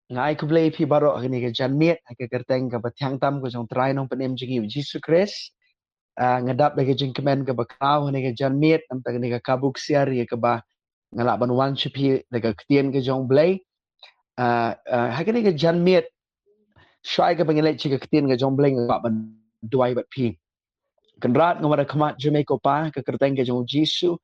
Ngai ku blei pi barok ni ke janmiet ke kerteng ke batiang tam ko jong trai nong penem jingi Jesus Christ ngadap ke jing kemen ke bakau ni ke janmiet am tak ni ke kabuk siar ye ke ba ngalak ban wan chupi ke ktien ke jong blei ha ke ni ke janmiet shai ke pengelet chi ke ktien ke jong blei ngak ban duai bat pi kenrat ngawara khamat jume ko pa ke kerteng ke jong Jesus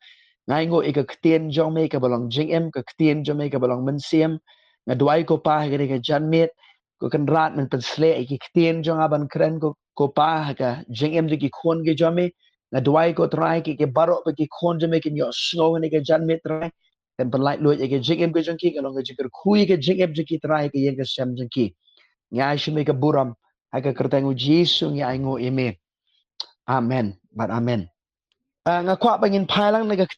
ngai ngo ke ktien jong me ke balong jing em ke ktien jong me ke balong mensiem ngaduai ko pa ke ni ke janmiet ko kan rat men pensle ki ktien jong aban kren ko pa ka jing em ki khon ke jome na duai ko trai ki barok pe ki khon jome ki nyo snow ni ke jan met trai kan penlait lu ke jing em ke jong ki kalong ke jikir kui ke jing em ki trai ke yang ke sem jong ki nya shme ke buram ha ka kerteng jisu nya ngo eme amen but amen nga kwa bangin phalang na ka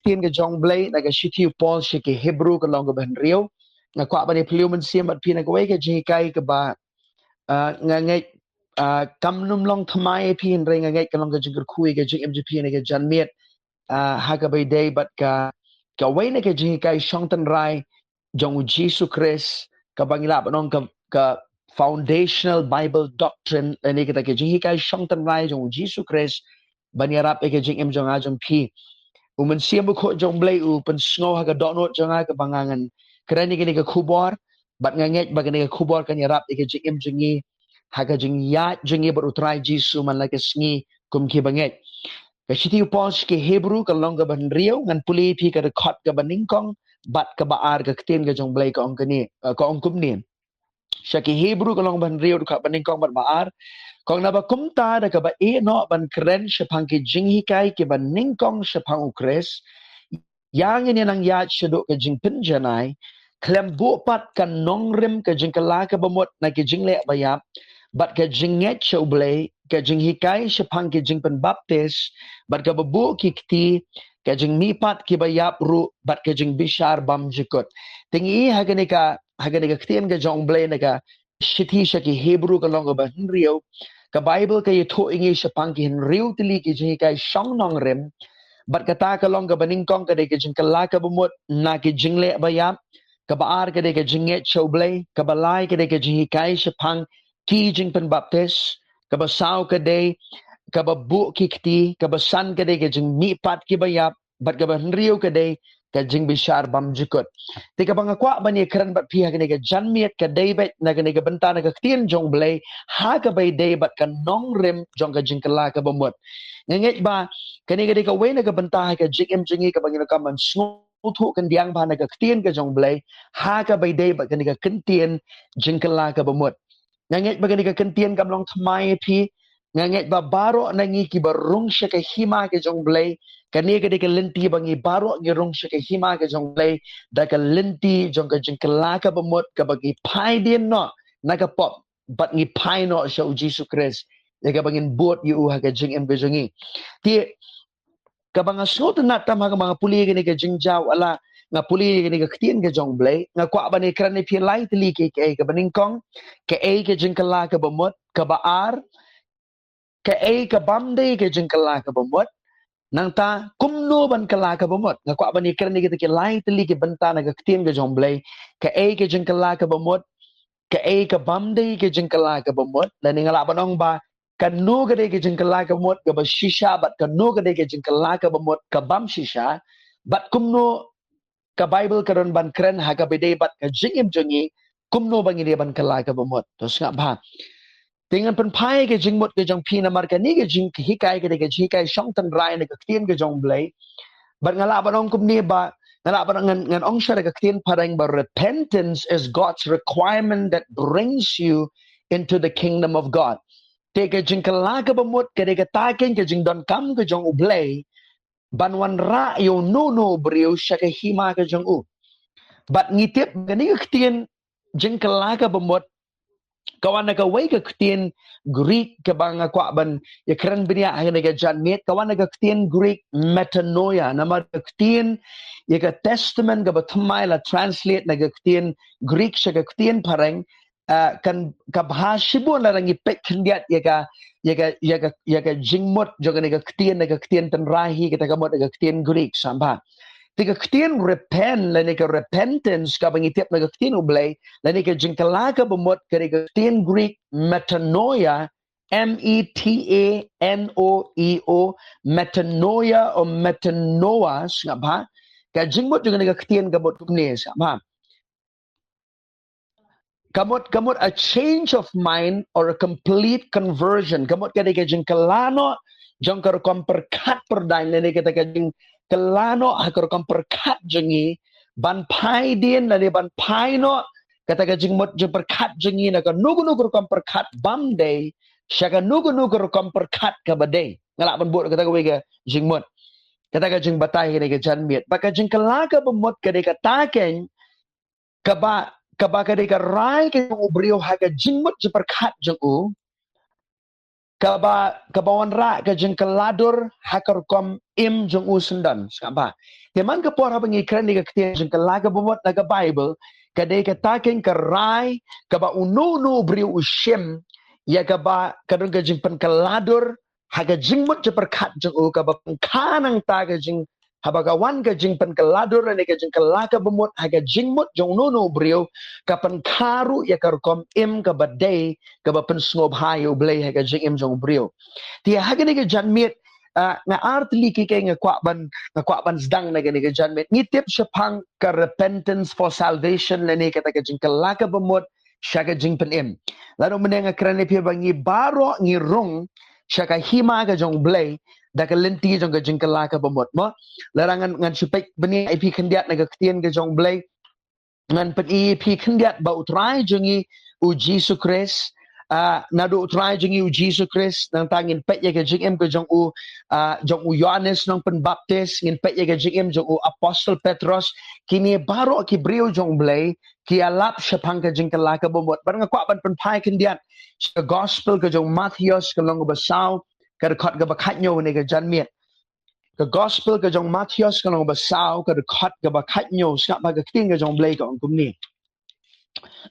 ktien ke jong blei na ka shithi paul shi ke hebrew ka long ke ben rio nga kwa bani pliu men siam bat pina ko ke ji kai ke ba nga ngai kam num long thamai pin ring nga ngai kalong ga jingir khui ga jing mgp ne ga janmiet ha ga bai day but ka wai ne ga jing kai shongtan rai jong Jesus Christ ka bangila banong ka foundational Bible doctrine ne ga ka jing kai shongtan rai jong Jesus Christ banyarap ke jing m jong a jong pi umen siam bu kho jong blei u pen snow ha ga donot jong a ka bangangan kerani ke ne ga khubor bat nga ngai ba ne ga khubor kan yarap ke jing m jongi haga jing ya jingi berutrai Jisu man lagi sngi kum ki banget ka shiti upos ke Hebrew ka long ka ban rio ngan puli pi ka record ka baningkong bat ka baar ka ktien ka jong blai ka ong kani ka ong kum ni shaki Hebrew ka long ban rio ka baningkong bat baar kong na ba kumta da ka ba e no ban kren shapang ki jing hikai ki baningkong shapang ukres yang ini nang ya shaduk ka jing pinjanai klem bupat ka nongrim ka jingkala ka bamot na ki jingle bayap bat ka jinget U Blei ka jing hikai shapang ki jing pen baptis bat ka babu ki kti ka jing mipat ki bayap ru bat ka jing bishar bam jikut tingi hagani ka ktien ka jong Blei na ka shithi shaki Hebrew ka long ba rio ka Bible ka yitho ingi shapang ki rio tili ki jing hikai shong nong rem bat kata ka long ka baningkong ka de ka jing kala ka bamot na ki jingle bayap ka baar ka de ka jinget U Blei ka balai ka de ka jing hikai shapang ki jing pen baptis ka basau ka de ka babu ki kti ka basan ka de ka jing mi pat ki bayap bat ka ban rio ka de ka jing bishar bam jikut ti ka bang kwa bani kran bat pihak ni ka janmiet ka de bet na ka ni ka benta na ka ktien jong Blei ha ka bay de bat ka nong rem jong ka jing kala ka bamut ngenget ba ka ni ka we na ka benta ka jing em jingi ka bang ka man thu kan diang ba na ka ktien ka jong Blei ha ka bay de bat ka ni ka kentien jing kala ka bamut nganget bagani ka kentien kam long thamai phi nganget ba baro nangi ki barung sha ka hima ke jong Blei kani ka de ka lenti bangi baro ngi rung sha ka hima ke jong Blei da ka lenti jong ka jing kala ka bamut ka bagi pai din no na ka pop bat ngi pai no sha Jesus Christ ya ka bangin bot yu ha ka jing em ke jongi ti ka banga sot na tam ha ka mga puli ni ka jing jaw ala nga puli ni ka ktien ka jong Blei nga kwa ba ni kran ni pi lai tli ke ka baningkong ke e ke jingkala ka bamut ka baar ke e ka bamde ke jingkala ka bamut nang ta kumno ban kala ka bamut nga kwa ba ni kran ni ke lai tli ke banta na ka ktien ka jong Blei ke e ke jingkala ka bamut ke e ka bamde ke jingkala ka bamut dan ni ngala banong ba kanu ka de ke jingkala ka bamut ka ba shisha bat kanu ka de ke jingkala ka bamut ka bam shisha bat kumno ka Bible karon ban kren ha ka bede bat ka jingim jongi kumno bang ini ban kala ka bamot tos nga ba dengan pen pai ke jingmut ke jong pina mar ka ni ke jing hikai ke hikai shong tan rai ne ka ktien ke jong Blei bat ngala banong kum ni ba ngala banong ngan ong shara ka ktien parang ba repentance is God's requirement that brings you into the kingdom of God te ke jing kala ka bamot ke de ka taken ke jing don kam ke jong Blei banwan ra yo no brio shaka hima ka jong u bat ngitip gani ka ktien jing kala ka bamot kawan na ka way ka ktien Greek ka banga kwa ban ya kran binya ha na ka janmet kawan na ka ktien Greek metanoia na ma ka ktien ya ka testament ka batmai la translate na ka ktien Greek sa ka ktien parang kan ka bahasibo na rangi pek kandiat ya ka jingmut joga na ka ktien tan rahi kita ka mot ka ktien Greek samba Tiga Ktien repent la nika repentance ka bangitiap na Ktien U Blei la nika Jingkylla ka bumot ka nika Ktien Greek metanoia metanoeo metanoia o metanoas nga ba ka Jingmut juga nika Ktien ka bot kumnis ba kamot a change of mind or a complete conversion kamot ka nika Jingkylla no jong kar komperkat perdain la nika ka Kalano hakor kam perkat jengi ban pai din na ban pai no kata ka jingmut je perkat jengi na ka nugu kam perkat bam day syaka nugu kam perkat ka badai ngalak ban buat kata ka wega jingmut kata ka jing batai ka jan miet baka jing kalaka bemut ka de ka taken ka ba ka de ka rai ka ubrio ha ka jingmut je perkat jengu kabawan ra ka jeng kaladur hakar kom im jeng usundan skaba teman ka por habang ikran ni ka Ktien jeng kalaga bumot na ka Bible kade ka taking ka rai ka ba unu bri ushim ya ka ba kadung ka jeng kaladur haga jingmut je perkat jeng u ka ba kanang ta ka jeng habagawan ka jeng kaladur ni ka jeng kalaga bumot haga jingmut jeng unu bri ka karu ya ka kom im ka badai ka ba pensnob hayo blay haga jeng im jeng bri ti haga ni ka janmit nga artli ki kay nga kwakban zdang na gani ka janmit ngitip siya pang ka repentance for salvation na ni ka jeng kalaga bumot siya ka jeng penim lalo man nga krani pi bangi baro ngi rung siya ka hima ka jeng blay da ka lenti jong ka jeng kalaga bumot mo larangan ngan supek bani IP kendiat na ka Ktien ka jong blay ngan pen IP kendiat ba utrai jengi u Jesus Christ nado utrai jengi u Jesus Christ nang tangin pet ya ka jeng ka jong u Yohanes nang penbaptis ngin pet ya ka jeng jong u Apostle Petros kini baro ki brio jong blay ki alap syapang ka jeng kalaga bumot barang kwa ban pen pai kendiat sa gospel ka jong Matthews ka long basaw ka rekod ka bakatnyo ni ka janmiet ka gospel ka jong Matthews ka long basaw ka rekod ka bakatnyo sa ba ka Ktien ka jong blay ka ong kumni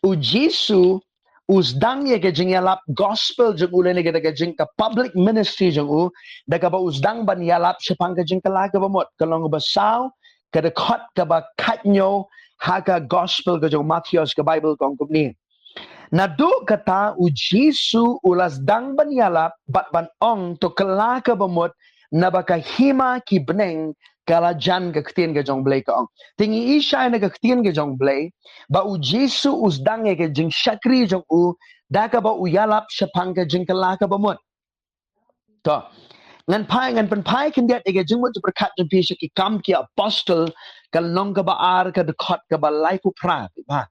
u Jesu usdang ya ka jing yalap gospel jeng ulen ni ka jing ka public ministry jeng u da ka ba usdang ban yalap syapang ka jeng kalaga bumot ka long basaw ka rekod ka bakatnyo ha ka gospel ka jong Matthews ka Bible ka ong kumni Nado kata u Jesu ulas dang banyalap bat ban ong to kelaka bemut na baka hima ki beneng kala jan ka Ktien ka jong blay ka ong. Tingi isya na ka Ktien ka jong blay ba u Jesu us dang ka jing syakri jong u da ka ba u yalap syapang ka jing kelaka bemut. To. Ngan pen pai kendiat ka jing mut berkat jong pisya ki kam ki apostle kalong ka baar ka dekot ka balai pu pra. Ba.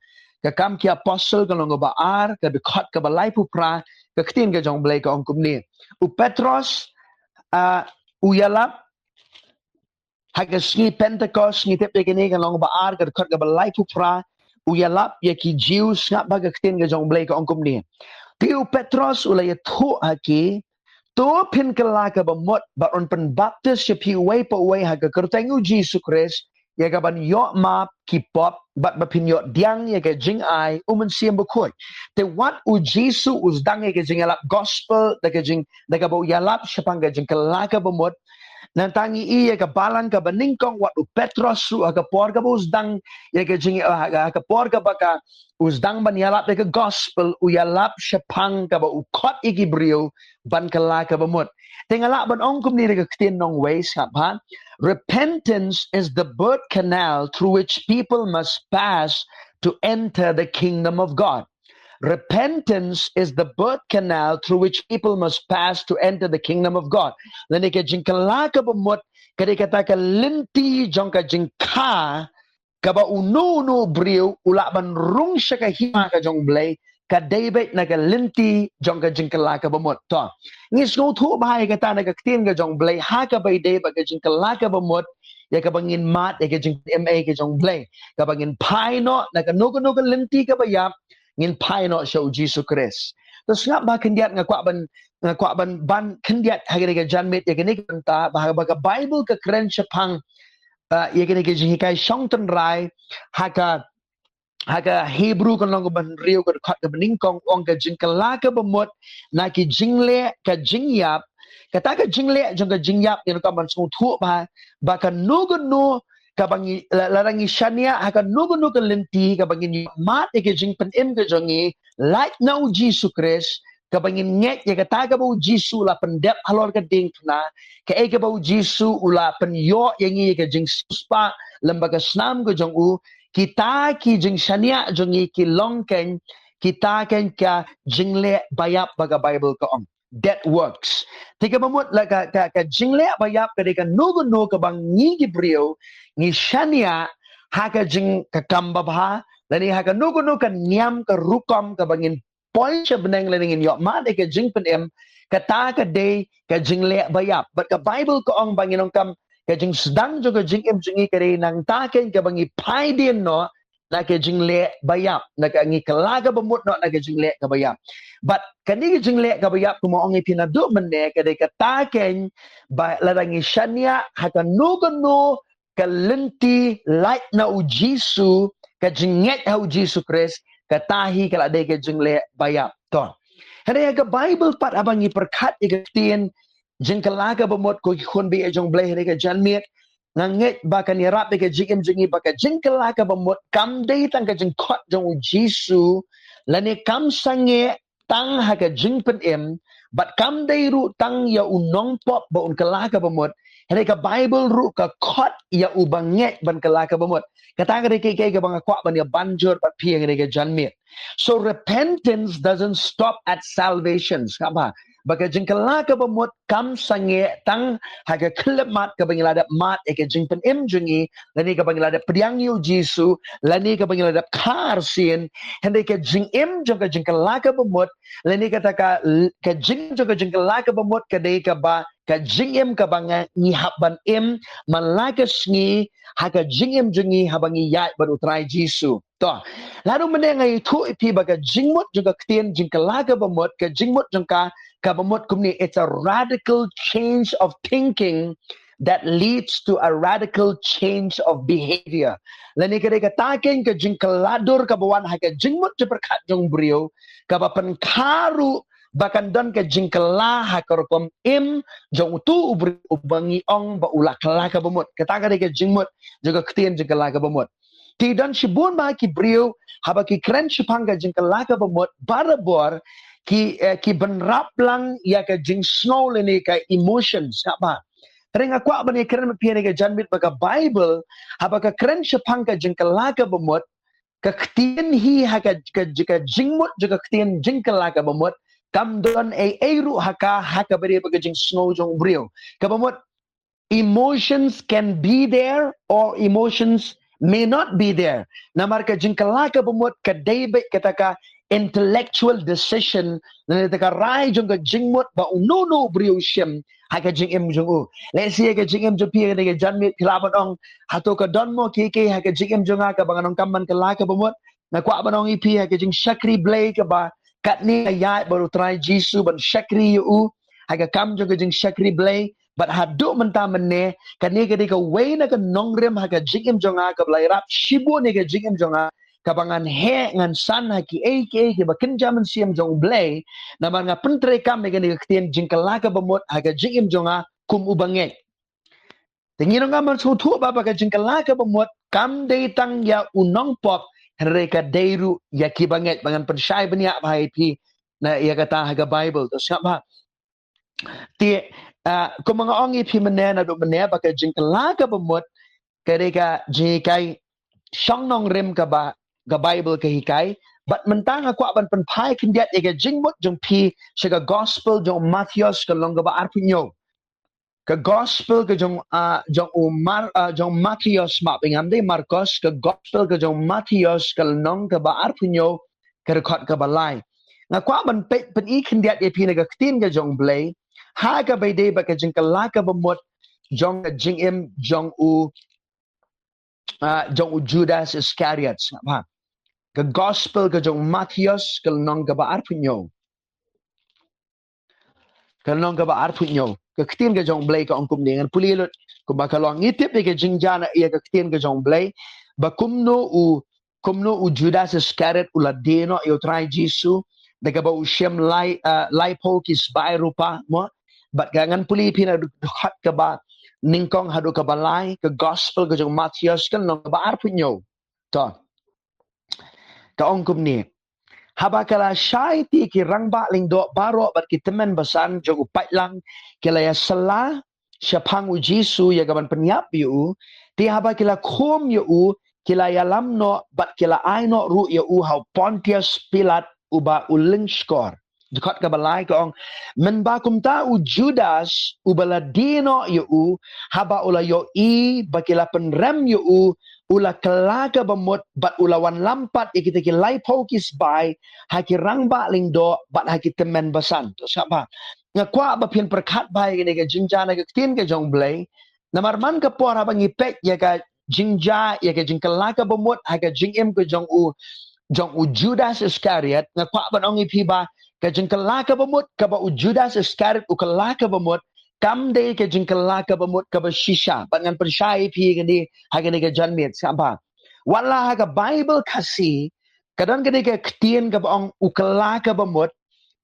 Kakam ki apostle kalong ka baar ka dekot ka balai pu pra ka Ktien ka jong blay ka ong kumni. U Petros u yalap haga sngi Pentecost ngi tep kini kalong baar ka dekot ka balai pu pra u yalap ya ki Jews ngap ba ka Ktien ka jong blay ka ong kumni. Ti u Petros ulay tu haki tu pin kelaka bemot ba on pen baptis ya pi way pa way haga Ktien u Jesus Christ ya ka ban yo map kipop bat ba pin yo diang ya ka jing ai siam bukoy te wat u Jesu us dang ya ka jing alap gospel da ka ba yalap syapang ka jing kelaka bemot nan tangi iya ka balang ka baningkong wat u Petros su ka por ka usdang ya ka jing ka por ka baka usdang ban yalap ka gospel u yalap syapang ka ba u kot iki brio ban kelaka bemot tingala ban ong kum ni ka Ktien nong ways ha repentance is the birth canal through which people must pass to enter the kingdom of God. Repentance is the birth canal through which people must pass to enter the kingdom of God. Lani ka jing kalaka bumot kadi kata ka linti jong ka jing ka ba unu brio ula ban rung siya ka hima ka jong blay ka David na ka linti jong ka jing kalaka bumot to. Ngis no tu bahay kata na ka Ktien ka jong blay ha ka bay David ka jing kalaka bumot ya ka bangin mat ya ka jing MA ka jong blay ka bangin paino na ka nugo linti ka bayap ngin paino siya u Jesus Christ. Terus ngap ba kendiat nga kwa ban kendiat hagani ka janmit ya kini kanta bahaga Bible ka keren siya pang ya kini ka jing hikay syongten rai haga Hebrew kan long ban rio ka kat ka beningkong ong ka jing kalaka bemut na ki jingle ka jingyap kata ka jingle jong ka jingyap yang ka ban sung thu ba ka nugo kabangi larangi shania haka nugu lenti kabangi mat ke jingpynthymmai ke jongi like now Jesus Christ kabangi nget ya kata ka bau Jesus la pendep halor ka ding na ka e ka bau Jesus ula penyo yangi ka jing suspa lembaga snam ke jong u kita ki jing shania jongi ki longken kita kan ka jingle bayap baga Bible ka ong that works. Tika mamut la ka jingle bayap ka deka nugu ka bang ni Gabriel ni shania haka jing ka kamba bha lani haka nugu ka niam ka rukom ka bangin point siya benang lani ngin yok ma deka jingpynthymmai ka ta ka day ka jingle bayap but ka Bible ka ong bangin ong kam ka jing sedang juga jingim jingi ka day nang taken ka bangi pai din no na ke jingle bayap na ka ngi kalaga bamut no na ke jingle ka bayap but kani ke jingle ka bayap ko mo ngi pinadu menne ka de ka taken ba larangi shania haka nugu ka lenti light na u Jisu ka jinget ha u Jisu Christ ka tahi kala de ka jingle bayap to hada ka Bible pat abang i perkat i Ktien Jingkylla ka bamut ko kun bi ejong blai ka janmit nganget baka nirap ke jingim jingi baka Jingkylla ka bamut kam day tang ka jingkot jong Jisu lani kam sange tang ha ka jingpynthymmai but kam day ru tang ya unong pop ba un kala ka bamut hene ka Bible ru ka kot ya ubanget ban kala ka bamut kata ka ke ka bang kwa ban ya banjur pat piang ka janmit so repentance doesn't stop at salvation kaba baka Jingkylla ka bamut kam sange tang haga klemat ka bangilada mat ke jingpynthymmai jungi lani ka bangilada priang yu Jisu lani ka bangilada kar sin hende ka jingim jong ka Jingkylla ka bamut lani kata ka jing jong ka Jingkylla ka bamut ka dei ka ba ka jingim ka banga ni haban malakas ngi haga jingim jungi habangi yat baru try Jisu to lalu menengai itu ipi baga Jingmut juga Ktien Jingkylla ka bamut ka Jingmut jong ka kabamut kumni it's a radical change of thinking that leads to a radical change of behavior. Lani kada katakin ka Jingkylladur kabawan ha ka Jingmut jeperkat jong brio kabapan karu bahkan don ka Jingkylla ha karukom jong tu ubangi ong ba ulak la kabamut kata kada ka Jingmut juga Ktien Jingkylla kabamut tidan shibun ba ki brio haba ki kren shipang ka Jingkylla kabamut barabor ki benrap lang ya ka jing snow leni ka emotions apa ring akwa bani keren piane ka janmit baka Bible haba ka keren shapang ka Jingkylla ka bamut ka Ktien hi ha ka Jingmut juga Ktien Jingkylla ka bamut kam don ru haka bari baka jing snow jong brio ka bamut emotions can be there or emotions may not be there namar ka Jingkylla ka bamut ka David kataka intellectual decision na taka rai jong ka Jingmut ba ununo brio shem ha ka jingim jong u let's see ka jingim jong pi ka janmit khilaban ong hato ka don mo ki ha ka jingim jong ka banganong kamman ka la ka bamut na kwa banong ipi ha ka jing shakri blai ka ba kat ni ayat baru try Jisu ban shakri u ha ka kam jong ka jing shakri blai but hadu menta menne kani ka ka way na ka nongrem ha ka jingim jong ka blai rap shibu ni ka jingim jong kabangan he ngan san ha ki bakin jaman siam jong blai na mga pentre kam ni ka Ktien Jingkylla ka bamut ha ka jingim jonga kum ubanget tingin nga man sutu ba ka Jingkylla ka bamut kam day tang ya unong pop henreka deiru ya ki banget bangan pensyai benia bahai pi na ya kata ha ka Bible to siapa ti ko mga ongi pi menen adu menen ba ka Jingkylla ka bamut kadeka jikai syong nong rem ka ba ga Bible ka hikay but mentang ako aban penpai kendiat ega Jingmut jong pi siga gospel jong Matthews ka long ba arpinyo ka gospel ka jong jong Matthews ma pingam de Marcos ka gospel ka jong Matthews ka long ka ba arpinyo ka record ka balay nga kwa ban pen i kendiat e pi naga Ktien ka jong blai ha ka bay de ba ka Jingkylla ka bamut jong jingim jong u Judas Iscariot ha ka gospel ka jong Matthews ka nong ka ba arpunyo ka Ktien ka jong blai ka ongkum dengan pulilot ko ba ka long itip ka jingjana iya ka Ktien ka jong blai ba kumno u Judas Iscariot uladeno yo try Jisu daga ba usyem lai pol kis bai rupa mo but gangan puli pina hot ka ba ningkong hadu ka balai ke gospel ke jong Matius kan nong baar punyo to ka ong kum ni haba kala syai ti ki rangba ling do baro bat ki temen basan jong upai lang kila ya sala syapang u Jisu ya gaban penyap yu ti haba kila kum yu kila ya lamno bat kila aino ru yu hau Pontius Pilat uba uling skor dekat ka balai ko ong men ba kum ta u Judas u baladino yu haba ula yo bakila penrem yu ula kelaga bemut bat ulawan lampat ikita ki lai pokis bai haki rangba lingdo bat haki temen basan to siapa ngakwa ba pian perkat bai ni ka jingjana ka tin ka jong blai namarman ka por haba ngipek ya ka jingja ya ka jingkelaga bemut haka jingim ka jong u Judas Iscariot ngakwa ba ong ipiba ka jingkelaga bemut ka ba u Judas Iscariot u kelaga bemut kamde ke jingkala ka bamut ka ba shisha pangan persyai pi gani hagani ka janmit siapa wala ka Bible kasi kadang gani ka ktien ka baong ukala ka bamut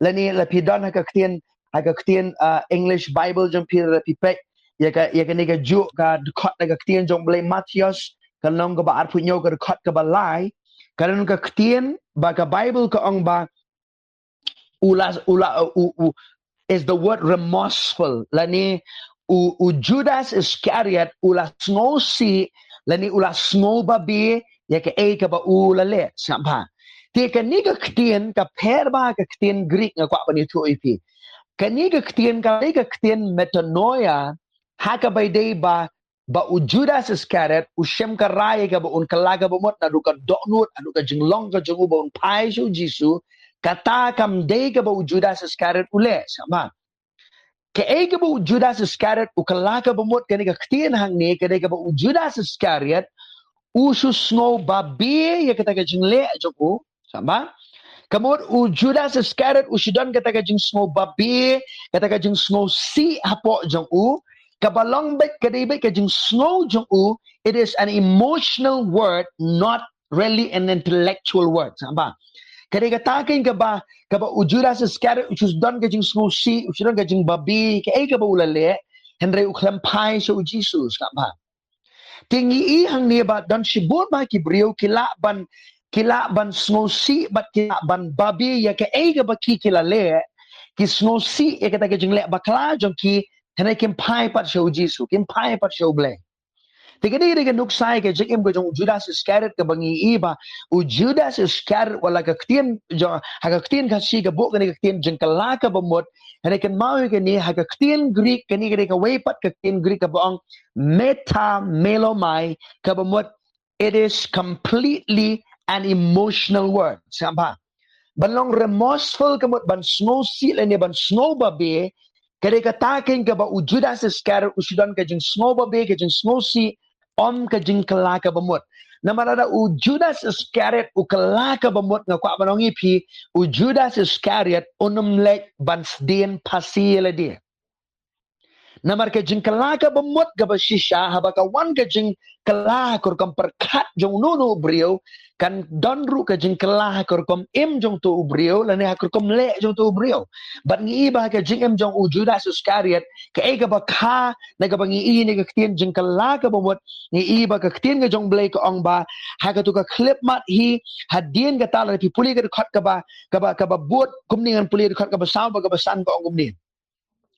lani lapidon ka ktien English Bible jong pi pipek ya gani ka ju ka dekot ka ktien jong blai Matius kanong ka ba arpunyo ka dekot ka balai kadang ka ktien ba ka Bible ka ong ba is the word remorseful lani u Judas Iscariot ula snow si lani ula snow babi ya ke ka ba ula le sampa ti ka ni ka ktien ka per ba ka ktien Greek nga kwa pa ni tu ipi ka ni ka ktien metanoia ha ka bay day ba u Judas Iscariot u shem ka rai ka ba un kalaga ba mot na du ka donut adu ka jinglong ka jungu ba un pai shu Jisu kata kam day ka ba u Judas Iscariot ule sama ke ka ba u Judas Iscariot u kalaka ba mot kani ka ktien hang ni ka ba u Judas Iscariot u susno babi ya kata ka jingle joko sama kamot u Judas Iscariot u sidon kata ka jing snow babi kata ka jing snow si hapo jong u kabalong bet kadibet ka jing snow jong u it is an emotional word not really an intellectual word sama kaya katakin ka ba u Judas Iscariot usudon ka jing snusi usudon ka jing babi kaya ka ba ulale henry uklampai sa Jesus ka ba tingi ihang niya ba don sibut ba Gabriel kilaban snusi bat kilaban babi ya kaya ka ba kilale ki snusi ya kata ka jing le bakla jong ki henry kimpai pat sa Jesus kimpai pat sa ublay tiga ka nuksay ka jikim ko jong Judas Iscariot ka bangi iba u Judas Iscariot wala ka ktien ka si ka buk ka ktien jeng kalaka bamot hana kan mau ka ni haga ktien Greek kani ka waypat ka ktien Greek ka baong metamelomai ka bamot it is completely an emotional word samba banlong remorseful kamot ban snow si lani ban snow babe kada katakin ka ba u Judas Iscariot usudan ka jeng snow babe ka jeng snow si om ka jing kalaka bamut namarada u Judas Iscariot u kalaka bamut nga kwa banong ipi u Judas Iscariot unum lek bansdien pasila dia namar ka jing kalaka bamut ka ba shisha haba ka wan ka jing kalah kur kam perkat jong nunu brio kan donru ka jing kalah kur kam im jong tu brio lani hakur kam le jong tu brio bat ngi iba ka jing im jong u Judas Iscariot ka ka ba kha na ka bangi i ni ka ktien jing kalah ka bamut ngi iba ka ktien ka jong blai ka ong ba ha ka tu ka clip mat hi hadien ka tala pi puli ka khat ka ba bot kumningan puli ka khat ka ba saw ba ka ba san ka ong kumni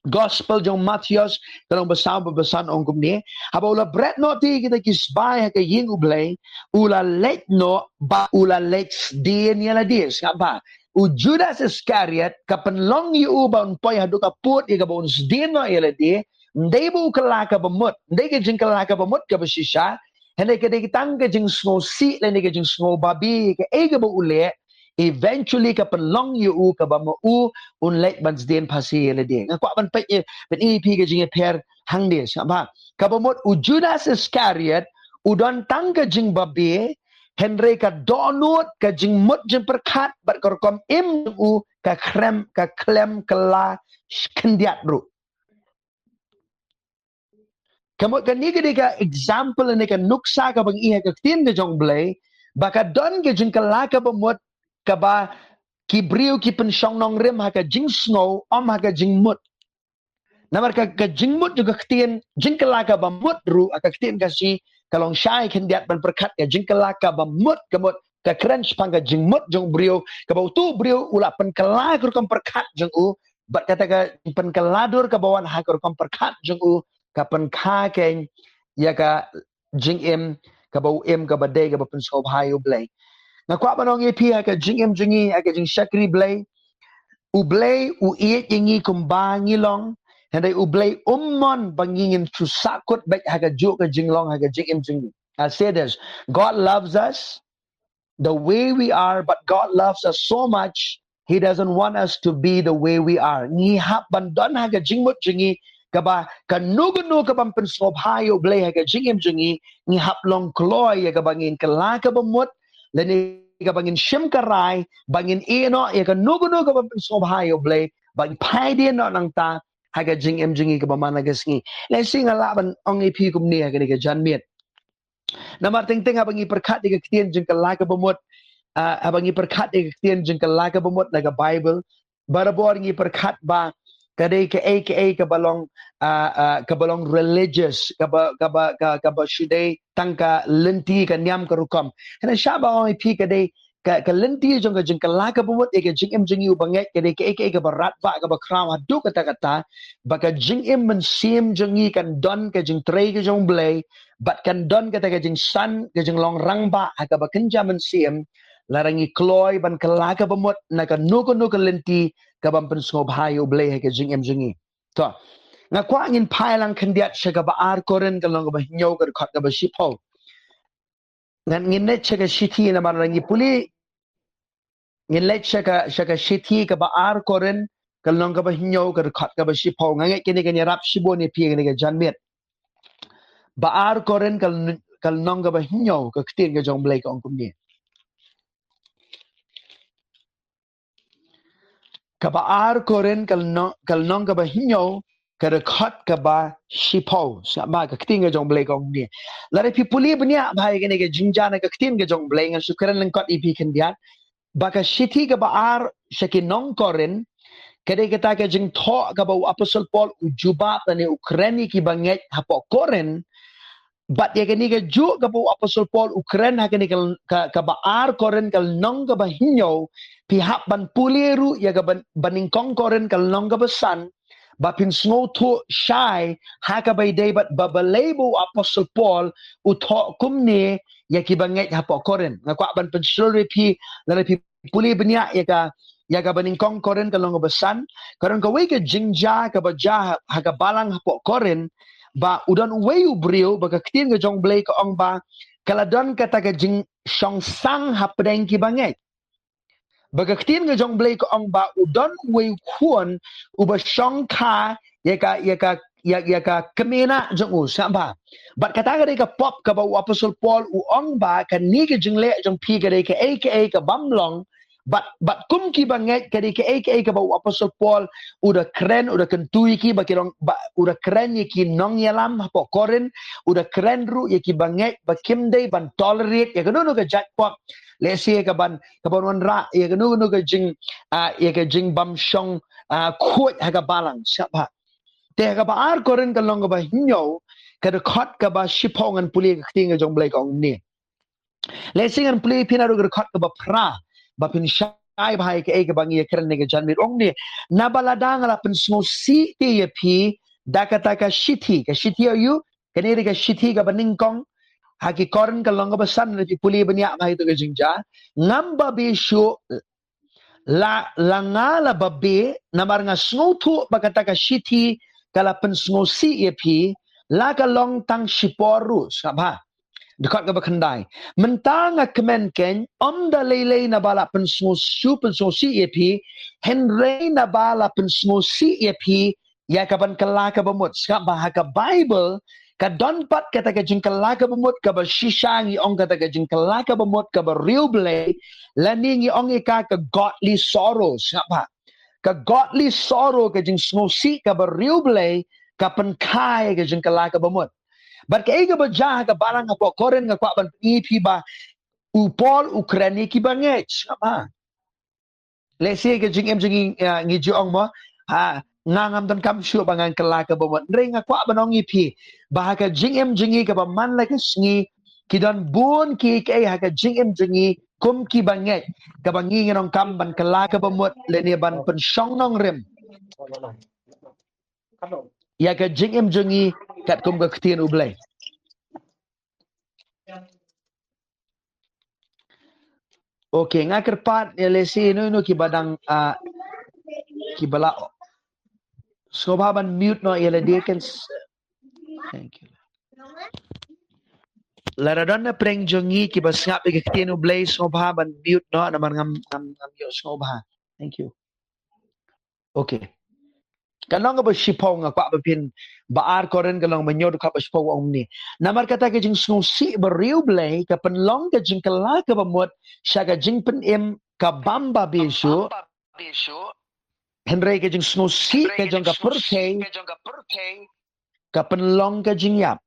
Gospel jong Matius kalong basan ong kumni haba ula bret no ti kita kisbay ka Ktien U Blei ula let no ba ula let din yala dis ba u Judas Iscariot kapenlong yu ba un poy hadu ka put ka ba un din no yala di ndai bu kalaka bamut ndai ka jing kalaka bamut ka ba shisha henai ka ditang ka jing snow si le ka jing snow babi ka ka ba ule eventually ka penlong yu ka ba mo un let bansdien pasi le de nga kwa ban pe ben ep ka jing per hang de ba ka ba mo u Judas Iscariot u don tang ka jing babi henry ka donut ka jing mut jing perkat bat ka kom im u ka klem kala kendiat ru kamu kan ni ka example ni ka nuksa ka bang iha ka tin ka jong blai baka don ka jing kala ka ba mot kaba kibriu ki pensyong nong rim haka jing snow om haka jing mut Namar ka Jingmut juga Ktien Jingkylla ka bamut ru ka Ktien kasi kalong syai kendiat ban perkat ka Jingkylla ka bamut kamut ka krench pang ka Jingmut jong brio ka bautu brio ula pen kala kur kam perkat jong u bat kata ka pen kaladur ka bawan ha kur kam perkat jong u ka pen kha ken ya ka Jingim ka bau em ka badai ka pen sob hayu Blei na kwa banong EP ka Jingim jingi ka Jing Shakri Blei U Blei u iet jingi kumbangi long Handai U Blei ummon bangingin susakut baik haga juk ke jinglong haga jingim jingi. I say this, God loves us the way we are, but God loves us so much, He doesn't want us to be the way we are. Ni hap bandon haga jingmut jingi, kaba kanugunu kabang pensobhayo Blei haga jingim jingi, ni hap long kloy ya kabangin kelaka bemut, leni kabangin shim karai, bangin eno ya kanugunu kabang pensobhayo Blei, bang pai dia no nang ta, haga Jingim jingi ka bamana gasngi lai sing ala ban ong EP kum ni haga ka janmiet namar ting ting abang iperkat di Ktien Jingkylla ka bamut abang iperkat di Ktien Jingkylla ka bamut laga Bible barabor ngi perkat ba kadai ka aka ka balong religious ka ba shidai tangka lenti ka nyam ka rukom hena shaba ong EP kadai ka lenti jong ka Jingkylla ka bumut ka Jingim jingi ubanget ka ka barat va ka ba kraw hadu kata baka Jingim mensim jingi kan don ka jing trei ka jong Blei bat kan don kata ka jing san ka jing long rang ba ka ba kenja mensim larangi kloy ban kala ka bumut na ka nuko lenti ka ban pensngob hayo Blei ka Jingim jingi to nga kwa ngin pailang kendiat siya ka ba ar koren ka long ka ba hinyo ka khot ka ba shipo ngan nginnet siya ka shiti na marangi puli ngilet shaka shithi ka ba ar koren kalong ka ba hinyo ka khat ka ba shipo ngange kini kani rap shibo ni pi kani ka janmet ba ar koren kalong ka ba hinyo ka Ktien ka jong Blei ka ong kumni ka ba ar koren kalong ka ba hinyo ka khat ka ba shipo sa ba ka Ktien ka jong Blei ka ong kumni lare pi puli bnya bhai kani ka jingjana ka Ktien ka jong Blei ngan sukaran lang kot ipi kendiat baka shithi ka baar shakinong koren kadai kata ka jing tho ka ba Apostle Paul ujuba tani Ukraini ki banget hapo koren bat ya kani ka ju ka ba Apostle Paul Ukraine ha kani ka baar koren kal nong ka ba hinyo pihak ban puliru ya ka baningkong koren kal nong ka basan ba pinsngo to shy ha ka bay day bat babalebo Apostle Paul utho kumni ya ki banget hapo koren nga kwa ban pensulri pi lari puli benya ya ka baningkong koren kalong besan karon ka way ka jingja ka baja ha ka balang hapo koren ba udan way ubrio ba ka Ktien ka jong Blei ka ong ba kaladon kata ka jing song sang hapdeng ki banget ba ka Ktien ka jong Blei ka ong ba udan way kuon uba song ka ya ka kemena jong u samba bat kata ka pop ka ba Apostle Paul ong ba ka ni ka jingle jong pi ka aka ka bamlong bat kum ki banget ka aka ka ba Apostle Paul udah keren udah kentui ki ba kirong udah keren ye ki nong yalam hapo koren udah keren ru ye ki banget ba kimday ban tolerate ya ka no ka jackpot lesi ka ban wan ra ya ka no ka jing bam shong khot ha ka balang siapa te ka ba ar koren ka long ka ba hinyo ka de khot ka ba shipongan puli ka Ktien ka jong Blei ka ong ni lesingan puli pinaru ka khot ka ba pra ba pin shai bhai ka bangi keren ka janmit ong ni nabaladang la pin smo si ti ye pi dakata ka shithi ayu kaniri ka shithi ka baningkong haki koren ka long ka ba san ti puli banya bhai to ka jingja ngamba be shu la ngala babe namar nga snotu bakata ka shithi kala pensngo si epi la ka long tang shiporu sabha dekat ka bakandai mentang kemen ken om da lele na bala pensngo si epi henry na bala pensngo si epi ya kapan kala ka bamut sabha ka Bible ka donpat kata ka Jingkylla ka bamut ka ba shishangi ong kata ka Jingkylla ka bamut ka ba real Blei laningi ong ka godly sorrow sabha ka godly sorrow ka jing snosi ka ba real Blei ka penkai ka Jingkylla ka bamut but ka ba jah ka barang apo koren nga kwa ban ipi ba upol Ukraini ki banget sabha lesi ka jing ngi jiong mo ha ngangam dan kam syu bangan kelaka bomot ring akwa banongi pi bahaka jingem jingi ka man la ka sngi kidan bun ki ke haka jingem jingi kum ki banget ka bangi nong kam ban kelaka bomot leni ban pen syong nong rem ya ka jingem jingi kat kum ka Ktien U Blei okay ngakir pat ya lesi no ki badang ki bala sobaban mute no ya dia kan thank you Laradon na preng jongi ki basngap ke Ktien U Blei sobaban mute no naman ngam yo sobha thank you okay kanong ba sipong nga kwa bapin baar koren kalong manyod ka paspo ong ni namar kata ke jing snusi beriu blei ka penlong ke jing kala ka bamot sya ka jing pen im ka bamba bisu henry ke jing snusi ke jong ka perke ka penlong ke jing yap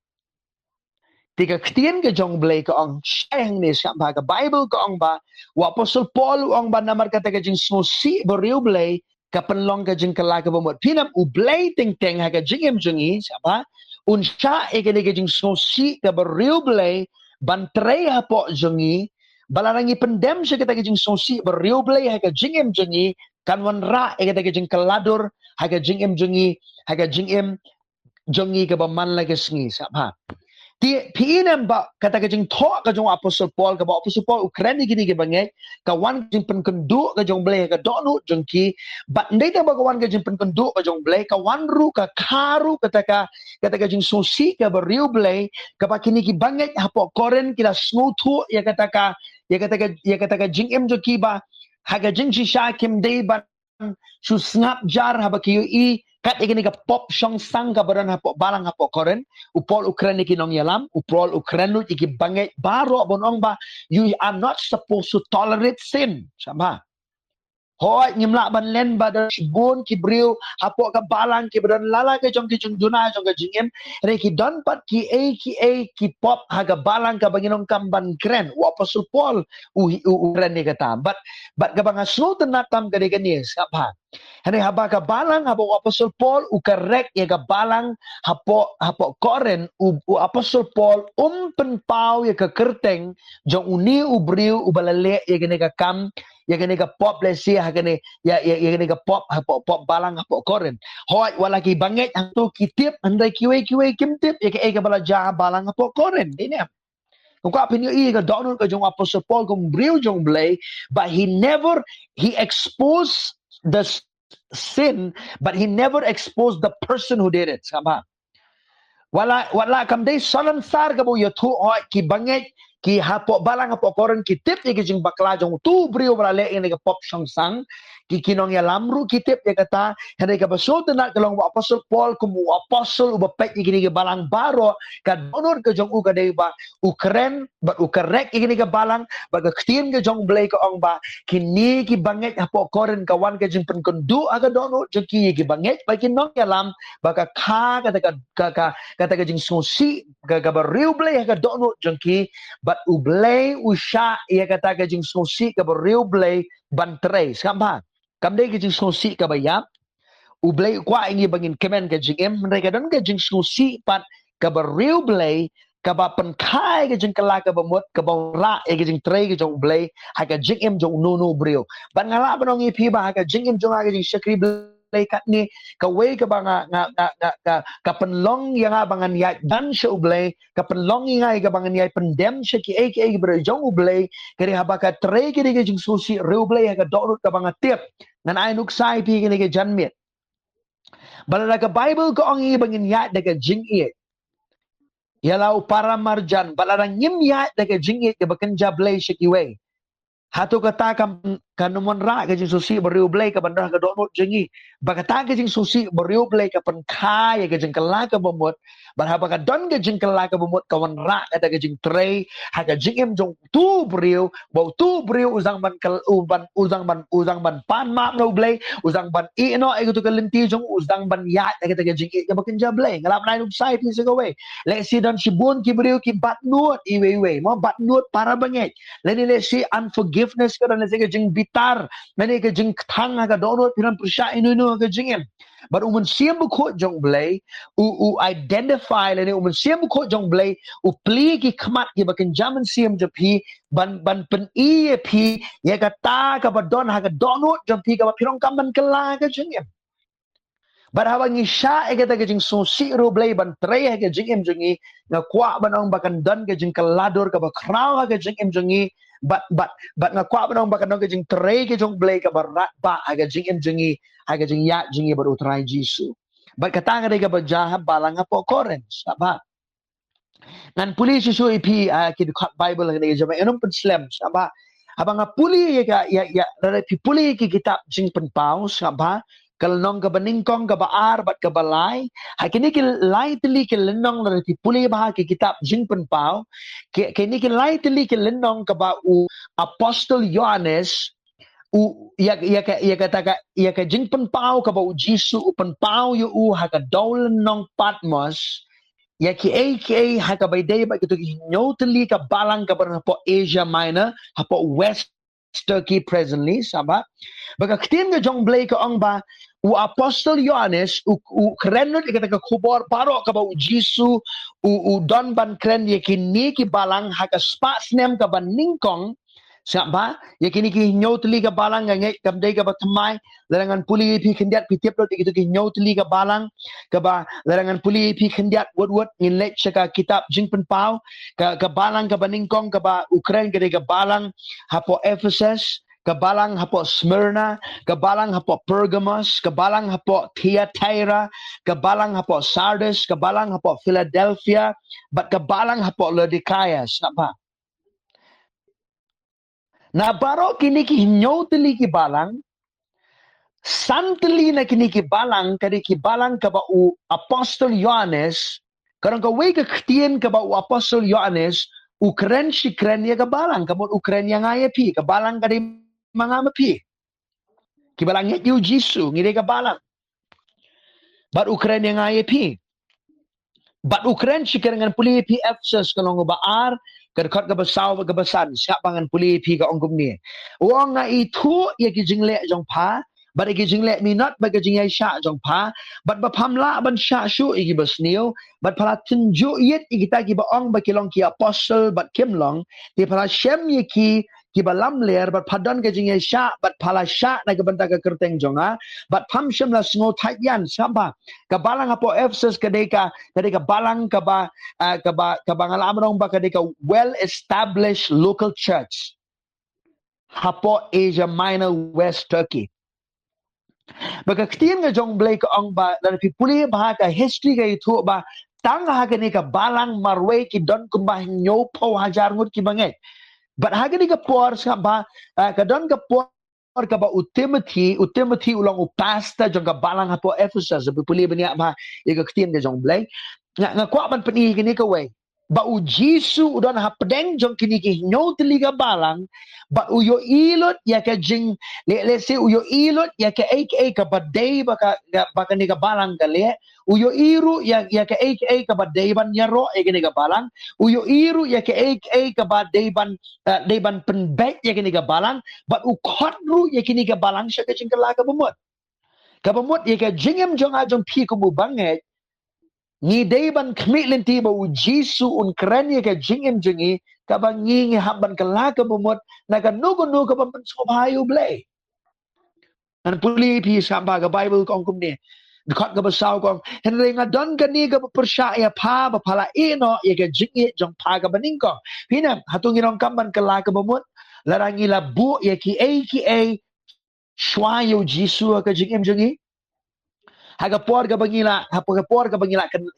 tiga Ktien ke jong blei ka ong syang ni syam ba ka bible ka ong ba wa apostle paul ong ba namar kata ke jing snusi beriu blei ka penlong ka jing kala ka bamot pinam U Blei ting ting ha ka jingem jungi siapa unsya e ka jing snosi ka beriu blei ban trei ha po jungi balarangi pendem sya ka jing snosi beriu blei ha ka jingem jungi kan wan ra e ka jing kaladur ha ka jingem jungi ha ka jingem jungi ka baman la ka sngi siapa ti pinam ba kata ka jing tho ka jong apostle paul ukraine gini ke bangai ka wan jing pen kendu ka jong blei ka donu jengki but ndai ta ba ka wan ka jing pen kendu ka jong blei ka wan ru ka karu kata ka jing susi ka beriu blei ka pa kini ki bangai hapo koren kita snutu ya kata ka jing em jo ki ba ha ka jing shi sha kim dei ban su snap jar ha ba ki i kat ikini ka pop syong sang ka baran hapo balang hapo koren upol Ukraine ki nong yalam upol Ukraine iki bangai baro bonong ba you are not supposed to tolerate sin sama hoi ngimla ban len ba da bun ki briu hapo ka balang ki badan lala ke jong duna jong ka jingem re ki don pat ki ki pop haga balang ka banginong kamban kren wa apostle Paul Ukraine kata but ka banga slotan natam ka de kani sabha Hani haba ka balang habo Apostle Paul ukarek ya ka balang hapo koren Apostle Paul penpau ya ka kerteng jong uni ubriu ubalale ya gane ka kam ya gane ka pop lesi ha gane ya gane ka pop hapo balang hapo koren hoy wala ki banget hantu kitip andai kiwe kimtip ya ka bala ja balang hapo koren ini kung kapin yung ka doon ka jong Apostle Paul kung briu jong blay but he exposed the sin, but he never exposed the person who did it. Sama. Wala kam day sar ka bo yotu ki banget ki hapo balang hapo koren ki tip ki jing bakla jong tu brio wala le ni ka pop song sang ki kinong ya lamru ki tip ya kata henry ka basol na kalong apostle Paul kumu apostle uba pek ki ni balang baro ka donor ka jong u ka day ba Ukraine ba ukarek ki ni ka balang ba ka Ktien ka jong blay ka ong ba kini ki banget hapo koren ka wan ka jing pen kundu aga donor jong ki banget ba kinong ya lam ba ka kata ka jing susi ka bariu blay ka donor jong ki but U Blei usha ia kata ka jing susi ka bariu blay bantrei skamba kamdai ka jing susi ka bayap U Blei kwa ingi bangin kemen ka jing em mereka don ka jing susi pat ka bariu blay ka ba penkai ka jing kala ka bamot ka bawra ka jing trei ka jong Blei ha ka jing em jong nunu brio ban ngala banong ipi ba ka jing em jong ka jing sakri Blei kat ni ka way ka ba nga penlong yang abangan ya dan siya U Blei ka penlong nga ka bangan ya pendem siya ki bro jong U Blei kari haba ka tre kiri ka jing susi re U Blei ka dorut ka banga tip nan ay nuksay pi kini ka janmit balala ka Bible ko ang ibangin ya da ka jing it yalau para marjan balala ngim ya da ka jing it ka bakan Blei siya ki way hatu kata kanuman ra ka jing susi beriu Blei ka bandar ka donut jengi bagata ka jing susi beriu Blei ka penkaya ka jing kala ka bomot barhaba ka don ka jing kala ka bomot ka wan ra ka jing trei ha ka jing em jong tu beriu bau tu beriu uzang ban uzang ban pan map no Blei uzang ban i no ay to ka lenti jong uzang ban ya ka jing ka bakin Blei ngalap na yung side ni sa way le si don si bun ki beriu ki bat nuot iwe mo bat nuot para banget le ni le si unforgiveness ka dan le jing gitar mani ke jing thang ga donut piran persya inu ga jingem but umun siam bu ko jong blai u identify le umun siam bu ko jong blai u pli ki khmat ki bakin jaman siam japi ban pen e pi ye ka ta ka ba don ha ga donut japi ka ba pirong kam ban kala ga jingem but habang isya e kata ke jing so si ro blai ban tre ha ga jingem jingi nga kwa banong bakan don ga jing kalador ka ba kraw ha ga jingem jingi but nga kwa banong bakan dong ke jing tre ke jong blai ka barat ba aga jing em jingi aga jing ya jingi baru try jisu but kata nga ga bajah balang po koren saba nan puli sisu ipi ki khot bible ga jama enum pen slam saba abang puli ya pi puli ki kitab jing pen pau saba kalnong ka baningkong ka baar bat ka balay hakini ki lightly ki lenong na ti puli ba ki kitab jing pen pau kini ki lightly ki lenong ka ba u apostle Yohanes u ya ka jing pen pau ka ba u jisu pen pau yu u ha ka dolen nong Patmos ya ki ha ka bay day ba kito ki nyotli ka balang ka ba po Asia Minor ha po West Turkey presently saba baga Ktien nga jong blai ka ong ba u apostle Yohanes u krenot ikata ka kubor paro ka ba u Jisu u don ban kren ye kini ki balang ha ka spas nem ka ban ningkong saba ye kini ki nyotli ka balang nga kam dai ka ba thamai larangan puli pi khendiat pi tiap dot ikito ki nyotli ka balang ka ba larangan puli pi khendiat wot ngin lek ka kitab jing pen pau ka balang ka ba ningkong ka ba Ukraine ka balang ha po Ephesus kabalang hapo Smyrna, kabalang hapo Pergamos, kabalang hapo Thyatira, kabalang hapo Sardis, kabalang hapo Philadelphia, but kabalang hapo Laodicea. Sapa? Na baro kini ki hinyotili ki balang, santili na kini ki balang, kadi ki balang kaba u Apostle Yohanes, karang kaway ka Ktien kaba u Apostle Yohanes, Ukren si kren ya kabalang, kamot Ukren yang ayapi, kabalang kadi mga mapi. Kibalang yet yu Jisu, ngide kabalang. But Ukraine yang ayapi. But Ukraine si karangan puli pi Ephesus kalong baar, kadkot kabasaw kabasan, siya pangan puli pi ka onggum ni. Uang nga itu, ya kijingle jong pa, but kijingle minot, but kijingle siya jong pa, but bapamla ban siya syu, ikibasniyo, but pala tunju yet, ikita kibaong bakilong ki apostle, but kimlong, di pala siyem yiki, kibalam ler but padon ke jing sya but pala sya na kabanta ka kerteng jonga but pam syam la sngo thaiyan samba kabalang apo Ephesus kadeka balang kaba ngalamrong ba kadeka well established local church hapo Asia Minor West Turkey baka Ktien nga jong blai ka ong ba dan pipuli ba ka history ka itu ba tang ha ka balang marwe ki don kumbah nyo po hajar ngut ki bangai but hagani ka por sa ba kadon ka por ka ba Timothy ulang upasta jong ka balang hapo Ephesus sa pipuli ba niya ba ika Ktien ka jong blai nga kwa man pani kini ka way ba u Jisu udon hapdeng jong kini ki nyo tiliga balang ba uyo ilot ya ka jing let's say uyo ilot ya ka ka baday baka ni ka balang gali uyo iru ya ka ka baday ban yaro ni ka balang uyo iru ya ka baday ban penbek ya ni ka balang ba u khotru ya kini ka balang siya ka jing kala ka bumot ya ka jingem jong ajong pi ko mo banget ni dayban kmitlenti ba u Jisu un krenya ka jingem jingi ka ba ngi haban kala ka bumot na ka nugo ka ba sobayo blay an puli pi samba ka Bible kong kumni dikot ka basaw kong henry nga don ka ni ka persya ya pa ba pala ino ya ka jingi jong pa ka baning ko pina hatungin ang kamban kala ka bumot larang ila bu ya ki shwayo Jisu ka jingem jingi hagapor ka bangila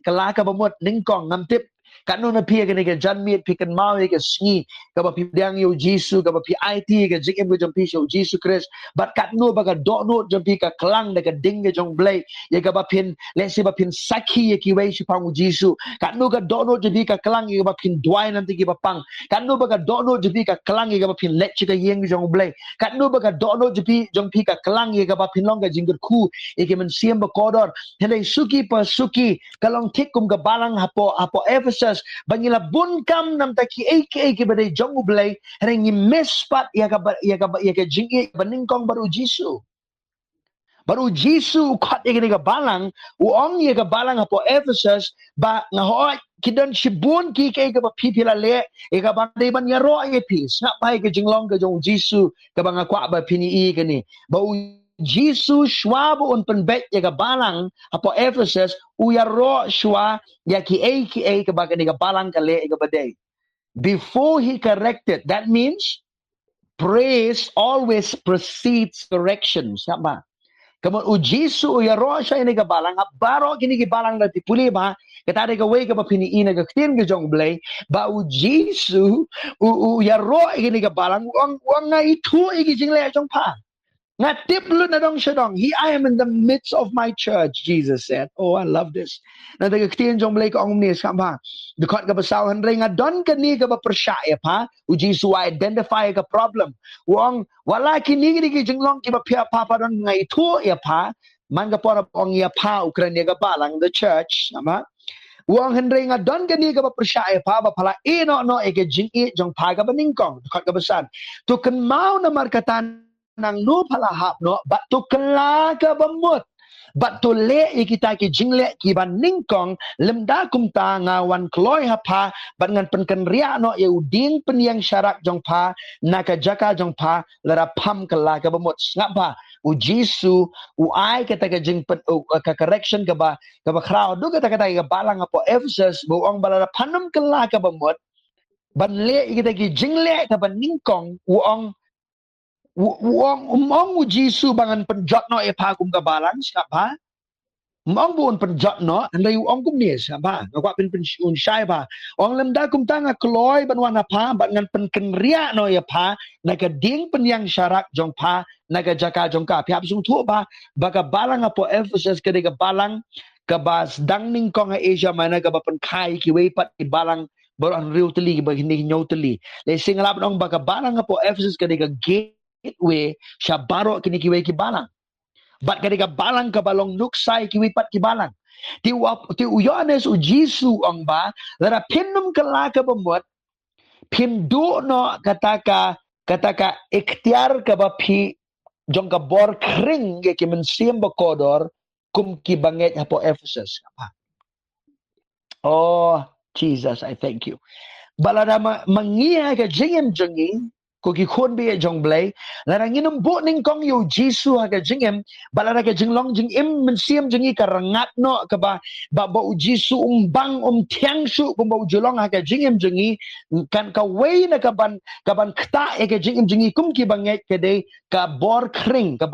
kalaka bamot ningkong ngamtip kanu na pia ka janmit pikan mawi ka sngi ka ba pidang yo Jisu ka ba pi IT ka jikim ko jong pisyo Jisu Christ but katnu ba ka dono jong pi ka klang da ka ding jong blay ya ka ba pin let's say ba pin sakhi ya ki wei si pang Jisu katnu ka dono jong pi ka klang ya ba pin dwai nanti ki ba pang katnu ba ka dono jong pi ka klang ya ka ba pin let ka yeng jong blay katnu ba ka dono jong pi ka klang ya ka ba pin long ka jingger ku ya ki men siem ba kodor henday suki pa suki kalong tikum ka balang hapo Ephesus Ephesus bangila bunkam nam ta ki ki badai Jing U Blei rengi mespat ya ka jingi baningkong baru Jisu. Baru Jisu kat ya ka balang uong ya ka balang apo Ephesus ba ngahoi kidon shibun ki ka pipila le ya ka bandai ban ya ro ya pis ngap pai ka jinglong ka jong Jisu ka bang akwa ba pini I kani ba Jisu shwa bu un penbet ya ka balang apo Ephesus u ya ro shwa ya ki ka ba ka balang ka le ka badai. Before he corrected, that means praise always precedes correction. Sama. Kamu Jisu ya ro siya ini ka balang baro kini ki balang na tipuli ba katare ka way ka ba piniina ka Ktien U Blei ba Jisu ya ro kini ka balang wang nga itu iki jingle jong pa. Nga tiplo na dong siya dong. I am in the midst of my church, Jesus said. Oh, I love this. Na taga Ktien U Blei ka ong nis ka ba. Dukot ka ba sawan rin nga don ka ni ka ba persya pa. Jisu identify ka problem. Wala kini ki jinglong ki ba pia papa don nga ito ya pa. Man ka pora ong ya pa Ukraine ka balang the church. Ama. Wang hendray nga don ka ni ka ba persya pa ba pala ino no ike jingi jong pa ka ba ningkong. Dukot ka ba san. Tukan mau na markatan nang no palahap no but to kelaga bamut but to le kita ki jingle ki ban ningkong lemda kumta ngawan kloi hapa ban ngan penken ria no ye uding penyang syarak jong pa naka jaka jong pa lara pam kelaga bamut ngapa Jisu ai kata ka jing ka correction ka ba crowd do kata ka balang apo Ephesus buong balara panam kelaga bamut ban le kita ki jingle ka ban ningkong Mong Jisu bangan penjot no pa kum ka balang siapa? Mong buon penjot no andai ong kum ni siapa? Ngakwa pen syai pa. Ong lemda kum tanga kloy banwan pa bangan pen ria no pa naga ding penyang syarak jong pa naga jaka jong ka piap sung tu pa baga balang apo Ephesus ka balang ka bas dang ning kong Asia mana ka ba pen kai ki we pat ki balang baru ang real teli ba hindi nyaw teli. Le singalap nong baga balang apo Ephesus ka gateway siya baro kinikiway ki balang. Bat kadika balang ka balong nuksay kiwipat ki balang. Ti uyanes Jisu ang ba lara pinum kalaka bamot pindu no kataka ikhtiar ka ba pi jong ka bor kring ki mensim bakodor kum ki banget hapo Ephesus. Oh Jesus, I thank you. Balada mangiya ka jingem jingi ko ki khon be jong blai la nginum bo ning kong yu Jisu ha ka jingem balada ka jinglong jing im mensiam jingi ka rangat no ka ba Jisu umbang tiang su ko ba julong ha ka jingem jingi kan ka way na ka ban kta e ka jingem jingi kum ki banget ka de ka bor kring ka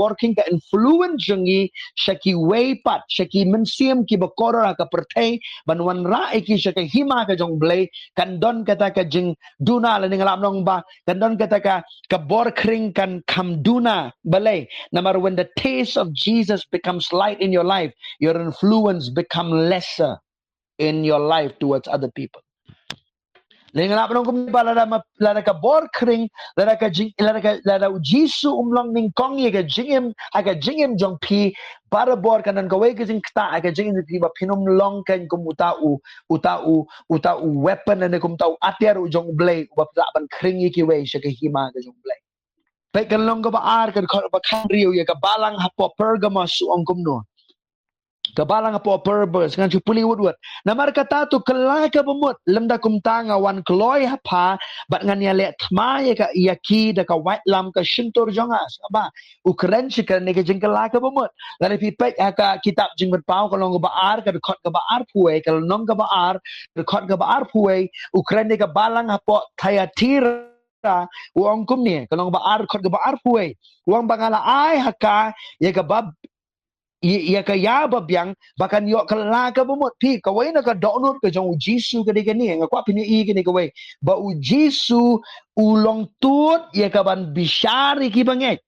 influence jingi shaki way pat shaki mensiam ki ba korora ka pertay banwan ra e ki shaki hima ka jong blai kan don kata ka jing duna la ning lam nong ba kan don kata ka bor kring kan kamduna balay namar when the taste of Jesus becomes light in your life your influence become lesser in your life towards other people. Lengalap nong kum lada ka bor kring lada Jisu umlong ning kong ye ka jingem jong pi para bor kanan ka way ka jing kta ka jingem pi ba pinom long kan kum utau weapon na kum tau ater jong blay ba ban kring ye ki way siya ka hima ka jong blay. Pay kan long ka ba ar ka ba kan riyo ye ka balang hapo Pergamos ong kum no. Kabalang apo purpose ngan chupuli woodward namar kata tu kelaka bemut lemda kumtanga wan kloy hapa bat ngan ya le tma ya ka yaki da ka white lam ka shintor jongas aba ukren chikan ne ka jingkala ka bemut lari pipet ka kitab jingbat pau kalong ba ar ka khot ka ba ar puwe kal nong ka ba ar khot ka ba ar puwe ukren ne ka balang apo thayatira uang kum ni kalong ba ar khot ka ba ar puwe uang bangala ai haka ya ka ba ya kaya babyang bakan yo kalaga bumot pi kaway na ka donut ka jong Jisu ka digani nga kwa pini gini kaway ba Jisu ulong tut ya ka ban bishari ki banget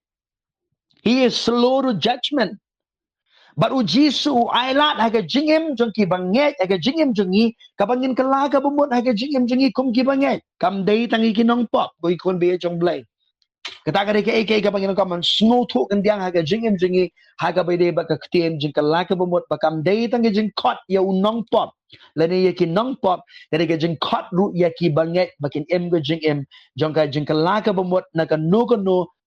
he is slow to judgment but Jisu ailat ha ka jingem jong ki banget ha ka jingem jongi ka bangin kalaga bumot ha ka jingem jongi kum ki banget kam dei tangi kinong pop boy kon be jong blay Kata ka ke ke bangin ka man snow to kan diang ha ka jingim jingi ha ka bede ba ka ktien jingkala ka bumot ba kam dei tang jing kot ya unong pop lani ya ki nong pop ka ke jing kot ru ya ki banget bakin em ga jingim jong ka jingkala ka bumot na ka no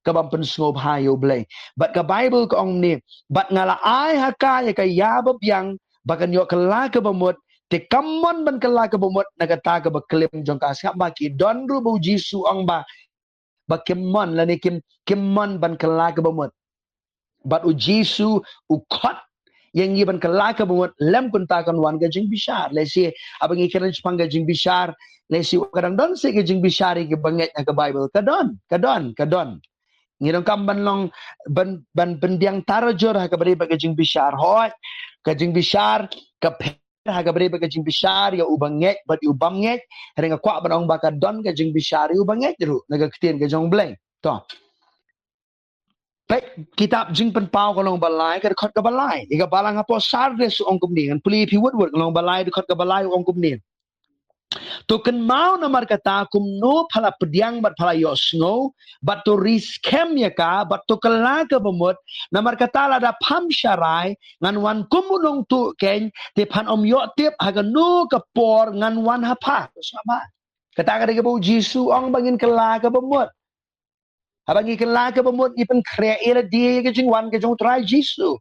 ka bam pen snow ha yo blai but ka bible ka ong ni but ngala ai ha ka ya ka ya ba yang bakan yo kala ka bumot te kamon ban kala ka bumot na ka ta ka ba klem jong ka sa ba ki don ru bu jisu ong ba Bakimon lani Kimmon ban kalaka bamut. But u Jisu u kot yang iban kalaka bamut lem kun takon wan ga jing bishar. Lesi abang ikiran pangga jing bishar. Lesi kadang don se ga jing bishar ke banget ke Bible. Kadon. Ngirong kam ban long ban pendiang tarajur ha ka bari ba jing bishar. Hoi ka jing bishar ka haga beri baga jing bishar ya ubanget bat ubamget heringa kwa banong baka don ga jing bishar ya ubanget ru naga Ktien ga jong bleng to pek kitab jing pen pau kolong balai ka khot ka balai iga balang apo sardes ong kum ni kan puli pi wot kolong balai khot ka balai ong kum ni to kan mau namar kata kum no phala pediang bat phala yo snow bat to riskem ya ka bat to kala ka bamut namar kata la da pham sharai ngan wan kumunong tu ken te phan om yo tip haga no ka por ngan wan ha pha sama kata ka de bu Jisu ong bangin kala ka bamut abangi kala ka bamut ipen kre ela dia ka jing wan ka jong try Jisu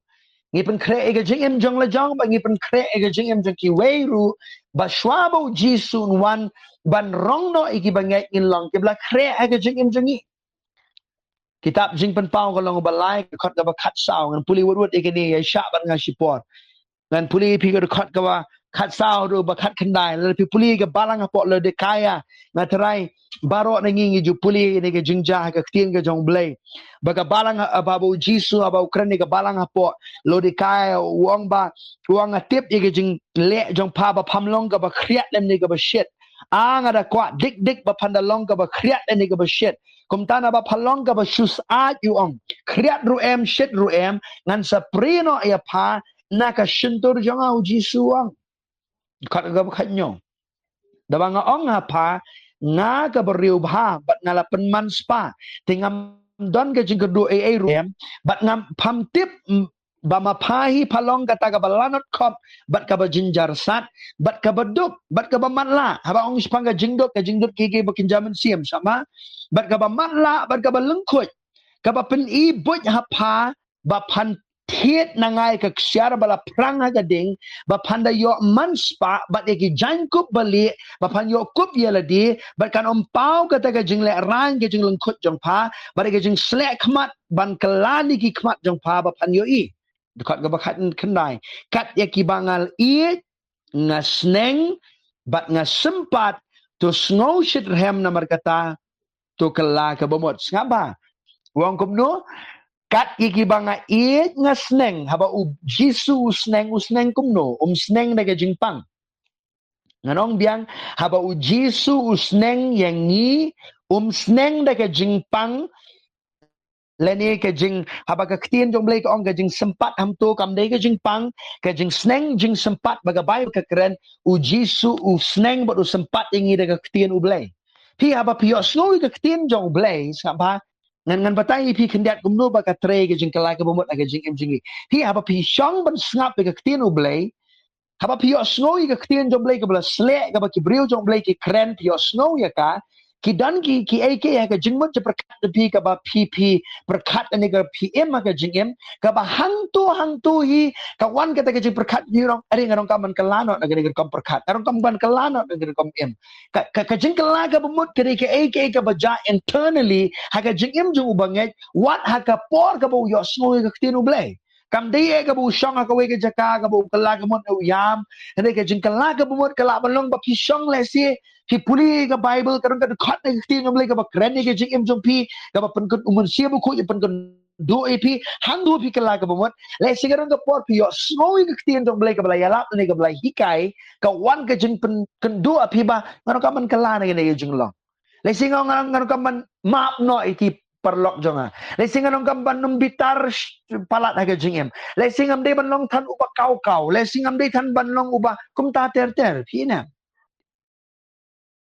ngipen kre ega jing em jong la jong ba ngipen kre ega jing em jong ki weiru ba shwabo Jisu wan ban rong no iki bangai in long ke bla kre ega jing em jongi kitab jing pen pau ko long balai khot ka ba khat sao ngan puli wot ega ni ya sha ban nga shipor ngan puli pi ko khot ka ba khat sao ru ba khat khandai le pi puli ka balang apo le de kaya ngatrai baro na ngi ju puli ni ke jingja ka Ktien ka jong blai baga balang ababu Jisu ababu krani ka balang apo lo de kaya wong ba wong atip ke jing le jong pa ba phamlong ka ba khriat lem ni ka ba shit ang ada kwa dik ba pandalong ka ba khriat ni ka ba shit kum tana ba phalong ka ba shus a yu ong khriat ru em shit ru em ngan sa prino ya pa na ka shintur jong au Jisu ang khat ka ba khat nyo da ba nga ong ha pa nga ka beriu bha bat ngala penman spa tingam don ka jing kedu ai ruem bat ngam pham tip ba ma phahi phalong kata ka balanot khop bat ka ba jinjar sat bat ka baduk bat ka ba matla haba ong spanga jingdot ki bakin jaman siam sama bat ka ba matla bat ka ba lengkhut ka ba pen I buj ha pha ba phan thiet nangai ka ksiar bala prang ha gading ba phanda yo man spa bat ki jankup bali ba phan yo kup yela di bat kan om pau kata ka jingle rang ke jing lengkhut jong pha bat ke jing slek khmat ban kelani ki khmat jong pha ba phan yo I dekat ka ba khat khandai kat ya ki bangal I ngasneng bat ngasempat to snow shit hem namar kata to kala ka bomot ngaba wong kum no kat iki banga I ngasneng haba u Jisu usneng kumno sneng daga jingpang nganong biang haba u Jisu usneng yang ni sneng daga jingpang leni ke jing haba ka Ktien jong blai ka ong ka jing sempat ham to kam dei ka jingpang ka jing sneng jing sempat baga bai ka keren u Jisu sneng bot u sempat ingi daga Ktien U Blei pi haba pi yo snow ka Ktien jong blai sapa ngan batai pi kendiat kumno ba ka tre ke jing kala ka bomot aga jing em jingi pi haba pi shong ban snap ke Ktien U Blei haba pi yo snow ke Ktien jong blai ka bla sle ka ba ki brio jong blai ki kren pi yo snow ya ka ki dan ki ak ya ka jingmut je perkat pi ka ba pi perkat ni ka pm ka jingem ka ba hangtu hi ka wan ka ta ka jing perkat ni rong ari ngarong ka man kalano na ga kom perkat ngarong kam ban kalano na ga kom em ka jing kala ka bumut ka ak ka ba ja internally ha ka jingem jung ubanget what ha ka por ka ba yo snow ka Ktien U Blei kam dei ka bu shong ka we ka jaka ka bu kala ka mon yam ne ka jing kala ka bumut kala balong ba pi shong le si pi puli ka Bible karong ka khot ne Ktien U Blei ka ba kren ne ka jing em jong pi ka ba pen kun umun sia bu ko pen kun do pi hang do pi kala ka bumut le si karong ka por pi yo snow ka Ktien jong blai ka bla yalap ne ka bla hikai ka wan ka jing pen kun do pi ba ngano ka man kala ne ka jing long le si ngano ka man map no iti perlok jonga le singa nong kamban num bitar palat haga jingem le singam de ban long than uba kau le singam de than ban long uba kum ta ter pina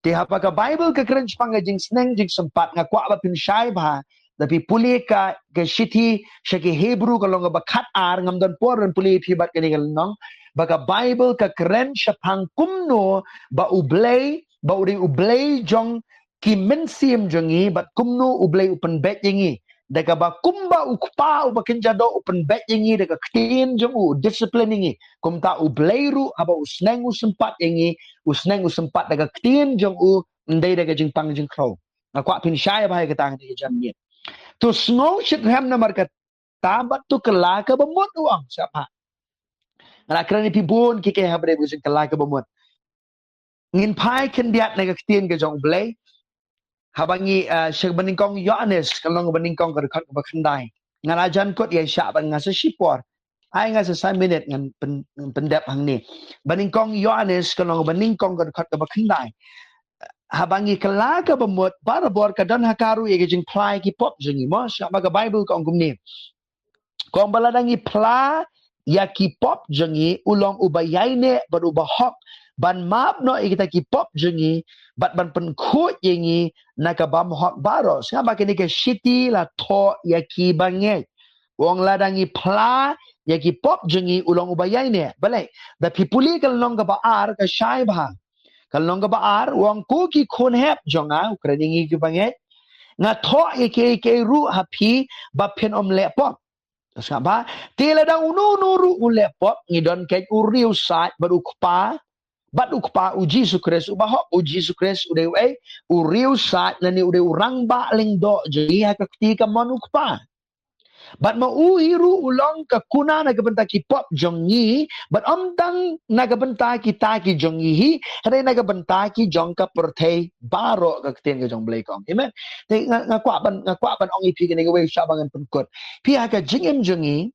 ti hapa ka Bible ka kren panga jing sneng jing sempat nga kwa ba pin shai ba tapi puli ke shiti shaki Hebrew kalau nga bakat ar ngam don poren puli pi bat kani nong baka Bible ka keren shapang kumno ba ublei ba uri ublei jong ki mensim jongi bat kumno ublei upen bet yengi daga ba kumba ukpa uba kinjado upen bet yengi daga Ktien jong u discipline yengi kumta ublei ru aba usneng usempat yengi usneng usempat daga Ktien jong u ndai daga jingpang jingkro ngakwa pin syai bahai ketang ni jamnya tu snow shit ham na markat tabat tu kelaka bemut uang siapa ngala kerani pibun kike habre busin kelaka bemut ngin pai kendiat na Ktien ke jong blei habangi syek beningkong Yohanes kalau beningkong ke dekat ke kendai ngala jan kot ya syak ban ngasa sipor ai ngasa 5 minit ngan pendap hang ni beningkong Yohanes kalau beningkong ke dekat ke kendai habangi kelaka bemut para bor kadan hakaru ye jing plai ki pop jengi mo syak baga Bible ko ngum ni kong baladangi pla ya ki pop jengi ulong ubayaine bar ubahok ban map no kita ki pop jengi bat ban penkut yengi nakabam hok baro syak baga ni ke shiti la to ya ki bange wong ladangi pla ya ki pop jengi ulong ubayaine balai da pipuli kalong ka baar ka syai bah kalong ka baar wong ku ki khon hep jonga ukreningi ki bange nga tho ke ru hapi ba pen om le pop sapa tila da unu nuru ule pop ngidon ke uriu sat baru kupa bat ukpa uji sukres ubah uji sukres ude we uriu sat nani ude urang ba ling do jadi ha ketika manukpa bat ma uhiru ulong ka kuna na gabenta ki pop jongi bat omtang na gabenta kita ki jongi hi hare na gabenta ki jong ka perthei baro ka Ktien ke jong blei kong amen te ngakwa ban ong ipi ke we sha bangan penkut pi ha ka jingem jongi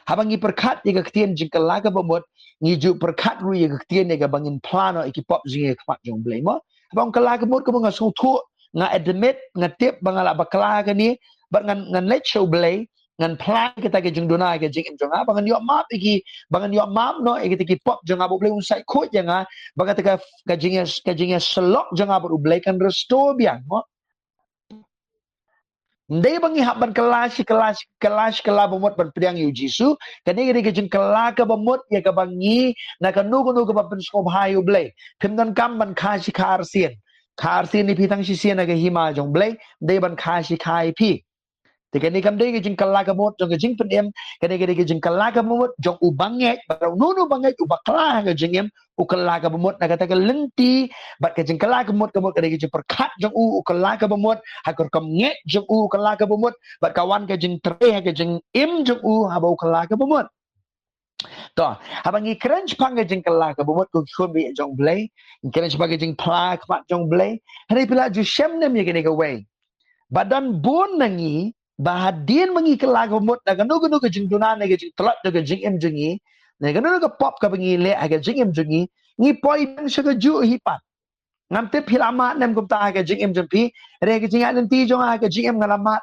habangi perkat ye ka Ktien Jingkylla ka bemut ngiju perkat ru ye ka Ktien ye ka bangin plano iki pop jinge kpat jong blei mo habang kala ka mut ko nga so thu nga admit nga tip bangala bakla ka ni bat ngan let show blei ngan plan kita ke jeng dona ke jeng jong bangan yo map iki bangan yo map no iki ki pop jeng abu blei unsai khot janga bangan ka jeng selok jeng abu blei kan restore biang mo ndai bangi haban kelas bemut ban priang yu jisu kani ke jeng kela ka bemut ya ka bangi na ka nu ka ban skop hayu blei pimdan kam ban khashi kharsien ni pitang sisien na ka hima jong blei ndai ban khashi khai pi Tikani kam dei ke Jingkylla ka mot jong ke jing pendem kani ke Jingkylla ka mot jong u banget barau nunu banget u bakla ka jingem u kala ka mot na kata ka lenti bat ke Jingkylla ka mot kani ke perkat jong u kala ka mot hakor kam nget jong u kala ka mot bat kawan ke jing tre ke jing im jong u habau kala ka mot to habangi keren pang ke Jingkylla ka mot ku khobi jong blei keren sebagai jing pla ka jong blei hari pila ju shemnem ye kani ka we badan bon nangi bahadin mengi kelaga mut na ganu ke jing dunan ke jing tlat ke jing em jingi na ganu ke pop ka bengi le ke jing em jingi ngi poi bang sha ju hipat ngam te philama nem kum ta ke jing em jempi re ke jing an ti jong ke jing em ngalamat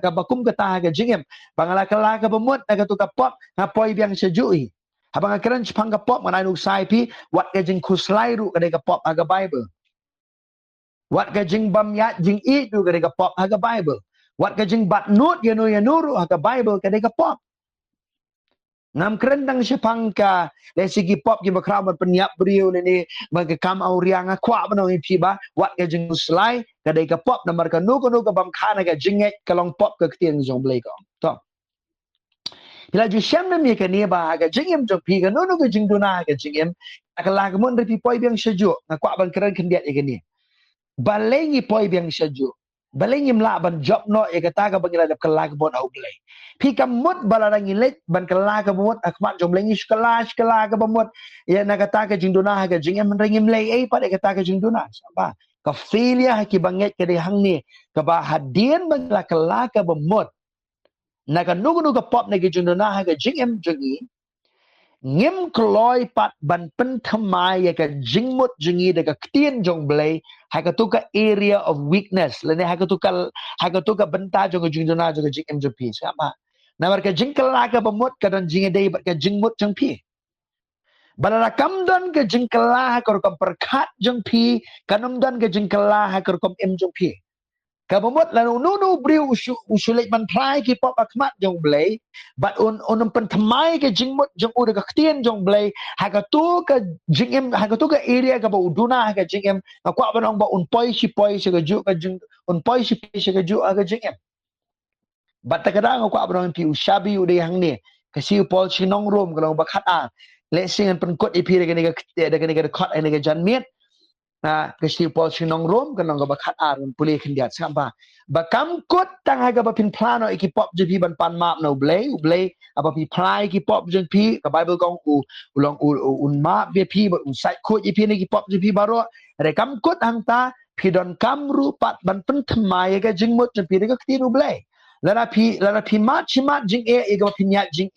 ka bakum ke ta ke jing em bangala kelaga bemut na tu ka pop na poi bang sha ju hi habang keren pang ka pop manai nu sai pi wat ke jing kuslai ru ke pop aga Bible wat ke jing bam ya jing i du ke pop aga Bible wat ka jing bat nut ya nuru ha ka Bible ka deka pop ngam kerendang sipang ka dari segi pop ki bakra ban penyiap beriu ni bagi kam auriang akwa bano pi ba wat ka jing slai ka deka pop namar ka nu ka bam khana ka jinget kalong pop ka Ktien jong blei ko to bila ju syam nam ye ka ni ba ka jingem jong pi ka nu ka jing duna ka jingem akala ka mon ri poi biang sejuk ngakwa ban keren kendiat ye ka ni balengi poi biang sejuk Baling imla ban job no e kata ka bangila dap kala ka bon au blei pi kamut balarang ilet ban kala ka mut akmat jom lengi kala ka bamut ya na kata ka jingduna ka jingem ringim lei e pa kata ka jingduna apa ka filia ki banget ka de hang ni ka ba hadien bangila kala ka bamut na ka nugu ka pop na ka jingduna ka jingem jingi ngim kloi pat ban penthamai ya ka jingmut jingi de ka Ktien jong blei ha ka tu ka area of weakness lene ha ka tu ka benta jong jingdona jong jing mjp sama namar ka Jingkylla ka bamut ka dan jingi dei ka jingmut jong pi balala kamdon ka Jingkylla ha ka kam perkat jong pi kanum dan ka Jingkylla ha ka kam em jong pi Kabamot la no briu usulit man prai ki pop akmat jong blei but on penthamai ke jingmut jong u de ktien jong blei haga tu ka jingem haga tu ka area ka ba uduna haga jingem ka kwa banong ba un poi se ka ju ka jing un poi se ka ju haga jingem but takada ko abang pi ushabi ude hang ni kasi pol chinong room kalau ba khat a le sing pen kot ipi de ga kot ene ga jan miet kasi pol chinong room kalau ba khat a puli khindiat samba ba kam kot tang ha ga ba pin plano iki pop je pi ban pan map no blei apa pi prai ki pop je pi ka bible kong ulong un map be pi ba un sai kot ipi ni ki pop je pi baro re kam kot hang ta pi don kam ru pat ban pen thmai ga jingmut je pi ga Ktien U Blei lana pi mat chimat jing ego pinyat jing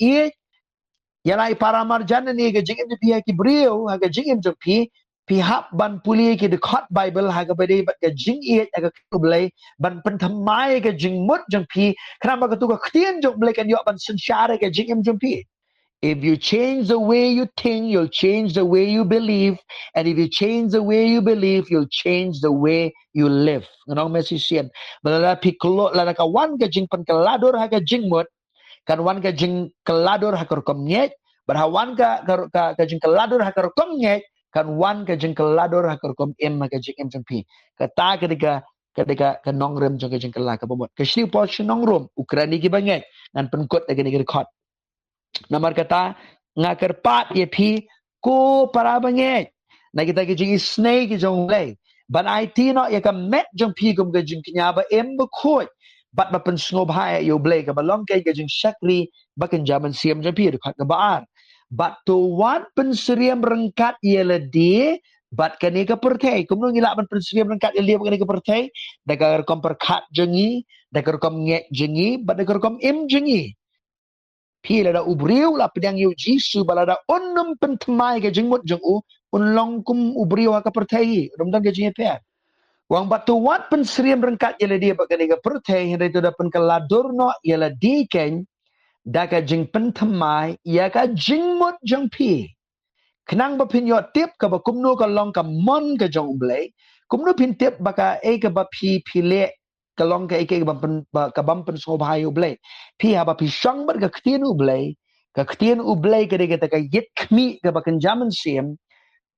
yala para marjan ni ga jing pi ki brio ha ga jing pi hap ban puli ki the hot bible ha ga bade ga jing ga blai ban penthamai ga jing mut jing pi kenapa ga tu ga Ktien jong blai kan yo ban sensyara ga jing pi. If you change the way you think, you'll change the way you believe. And if you change the way you believe, you'll change the way you live. Nganong message yan. Balala piklo, lala ka wan ka jing pankalador ha ka jing mut, kan wan ka jing kalador ha korkom nyet, barhawan ka jing kalador ha korkom nyet, kan wan ka jing kalador ha korkom em ha ka jing em jang pi. Kata ketika ka nongrem jang ka jing kalad ka pomot. Ka siu po si nongrom, ukrani ki banget, nan penkot na gani khot. Namar kata ngakerpat ye pi ko para banget na kita ke jing snake ke jong lei ban IT no ye ka met jong pi kum ke jing knya ba em ba khoi bat ba pen snob hai yo blei ka balong ke jing shakri ba kan jaman siam jong pi khat ka baar bat to wan pen seriam rengkat ye le di bat kani ka perthai kum no ngila ban pen seriam rengkat ye le kani ka perthai da ka kom perkhat jengi da ka kom nge jengi bat da ka kom em jengi pi la da ubriu la pedang yu jisu balada onum pentmai ke jingmut jong u unlong kum ubriu ka perthai romdang ke jing pe wang batu wat pen seriam rengkat yela dia bakani ka perthai hendak tu da pen kaladur no yela di ken da ka jing pentmai ya ka jingmut jong pi kenang ba pin yo tip ka ba kumno ka long ka mon ka jong blai kumno pin tip baka e ka ba pi le kalong ka ike ka bampen so bhayu blai pi ha ba pi shang bar ka Ktien U Blei ka de ka yit khmi ka ba kan jaman sim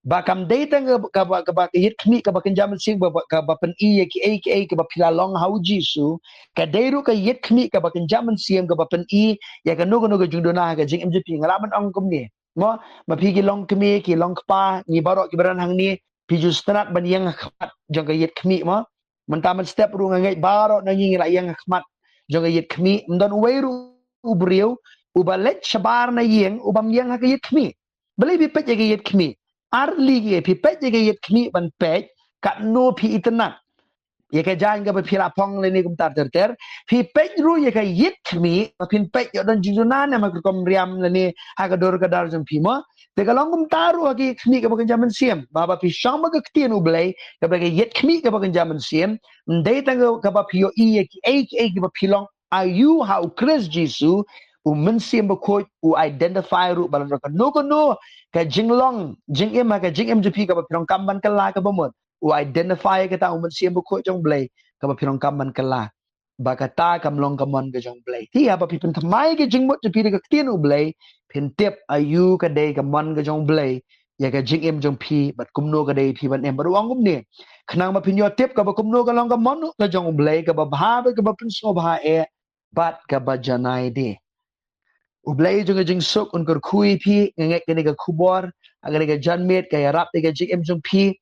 ba kam de tang ka ba yit khmi ka ba kan jaman sim ba ka ba pen i ki ka ba pila long hau jisu ka de ru ka yit khmi ka ba kan jaman sim ka ba pen i ya ka no jung dona ka jing mjp ngalaman ong kum ni mo ma pi ki long khmi ki long kpa ni barok ki baran hang ni pi ju strat ban yang khat jong ka yit khmi mo mentaman step ru ngai baro na ngi la yang khmat jonga yit khmi mdon weiru ubriu ubalet shabar na yeng ubam yang ha yit khmi beli bi pet yit khmi arli ge pi pet yit khmi ban pet kat no pi itna ye ka jan ga pi la pong le ni kum tar ter pi pet ru ye ka yit khmi pa pin pet yo don jinuna na ma kom riam le ni ha ka dor ka dar jam pi mo te ka long kum taru ha ki khmi ka ba jaman siam baba pi shang ma ka Ktien U Blei ka ba yit khmi ka ba jaman siam ndai tang ka ba pi yo i ki ba pi long ayu how Chris Jisu men siam ba ko u identify ru balan ka no ka jinglong jingem ka jingem jp ka ba pi long kamban ka la ka ba mo u identify ka ta men siam ba ko jong blai ka ba pi long kamban ka la ba ka ta kam long ka mon ka jong blai ti ha ba pi pen thamai ka jingmut jp ka Ktien U Blei pen tip ayu ka de ka mon ka jong blai ya ka jingem jong pi bat kumno ka de pi ban em ba ruang kum ni khnang ma pin yo tip ka ba kumno ka long ka mon ka jong blai ka ba bha ka ba pen so bha bat ka ba janai de U Blei jong jing suk un kur kui pi ngek ni ka kubor agar ka janmet ka yarap ka jingem jong pi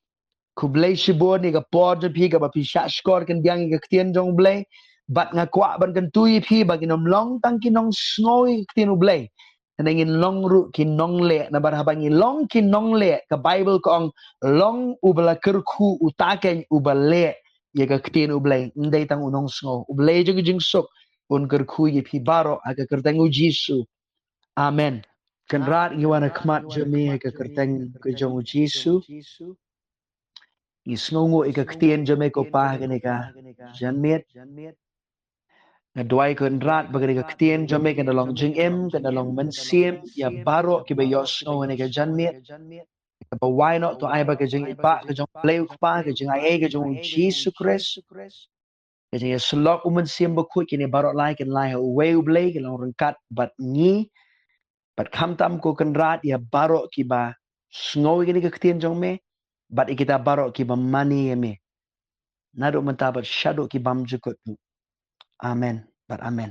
ku Blei shibor ni ka por jong pi ka ba pi sha skor kan biang ka Ktien jong Blei bat nga kwa ban kan tui pi ba kinom long tang kinong snoi Ktien U Blei nangin long ru kinong le na barhabangi long kinong le ka bible ko ang long ubala kerku utaken ubale ye ka Ktien U Blei ndai tang unong sngo U Blei jing suk un kerku ye pi baro aga kertang u jisu amen kan rat yiwana kmat jami ka kertang ke jong jisu isngongo ika Ktien jame ko pa ka janmet Nadway ko rat bagay ka Ktien jame ka dalong jing em ka dalong mansim ya baro ki ba yos no ne ka janmet ka ba why not to ay ba ka jing ipa ka jong play pa ka jing ay ka jong Jesus Christ Kaya selok umen siam bakut kini barok lai kan lai U Blei kan orang rengkat bat ngi bat kham tam ko kan rat ya barok ki ba sngoy kini ke Ktien jong me bat kita barok ki ba mani me. Naduk mentabat syaduk ki bam jukut tu. Amen. Bat amen.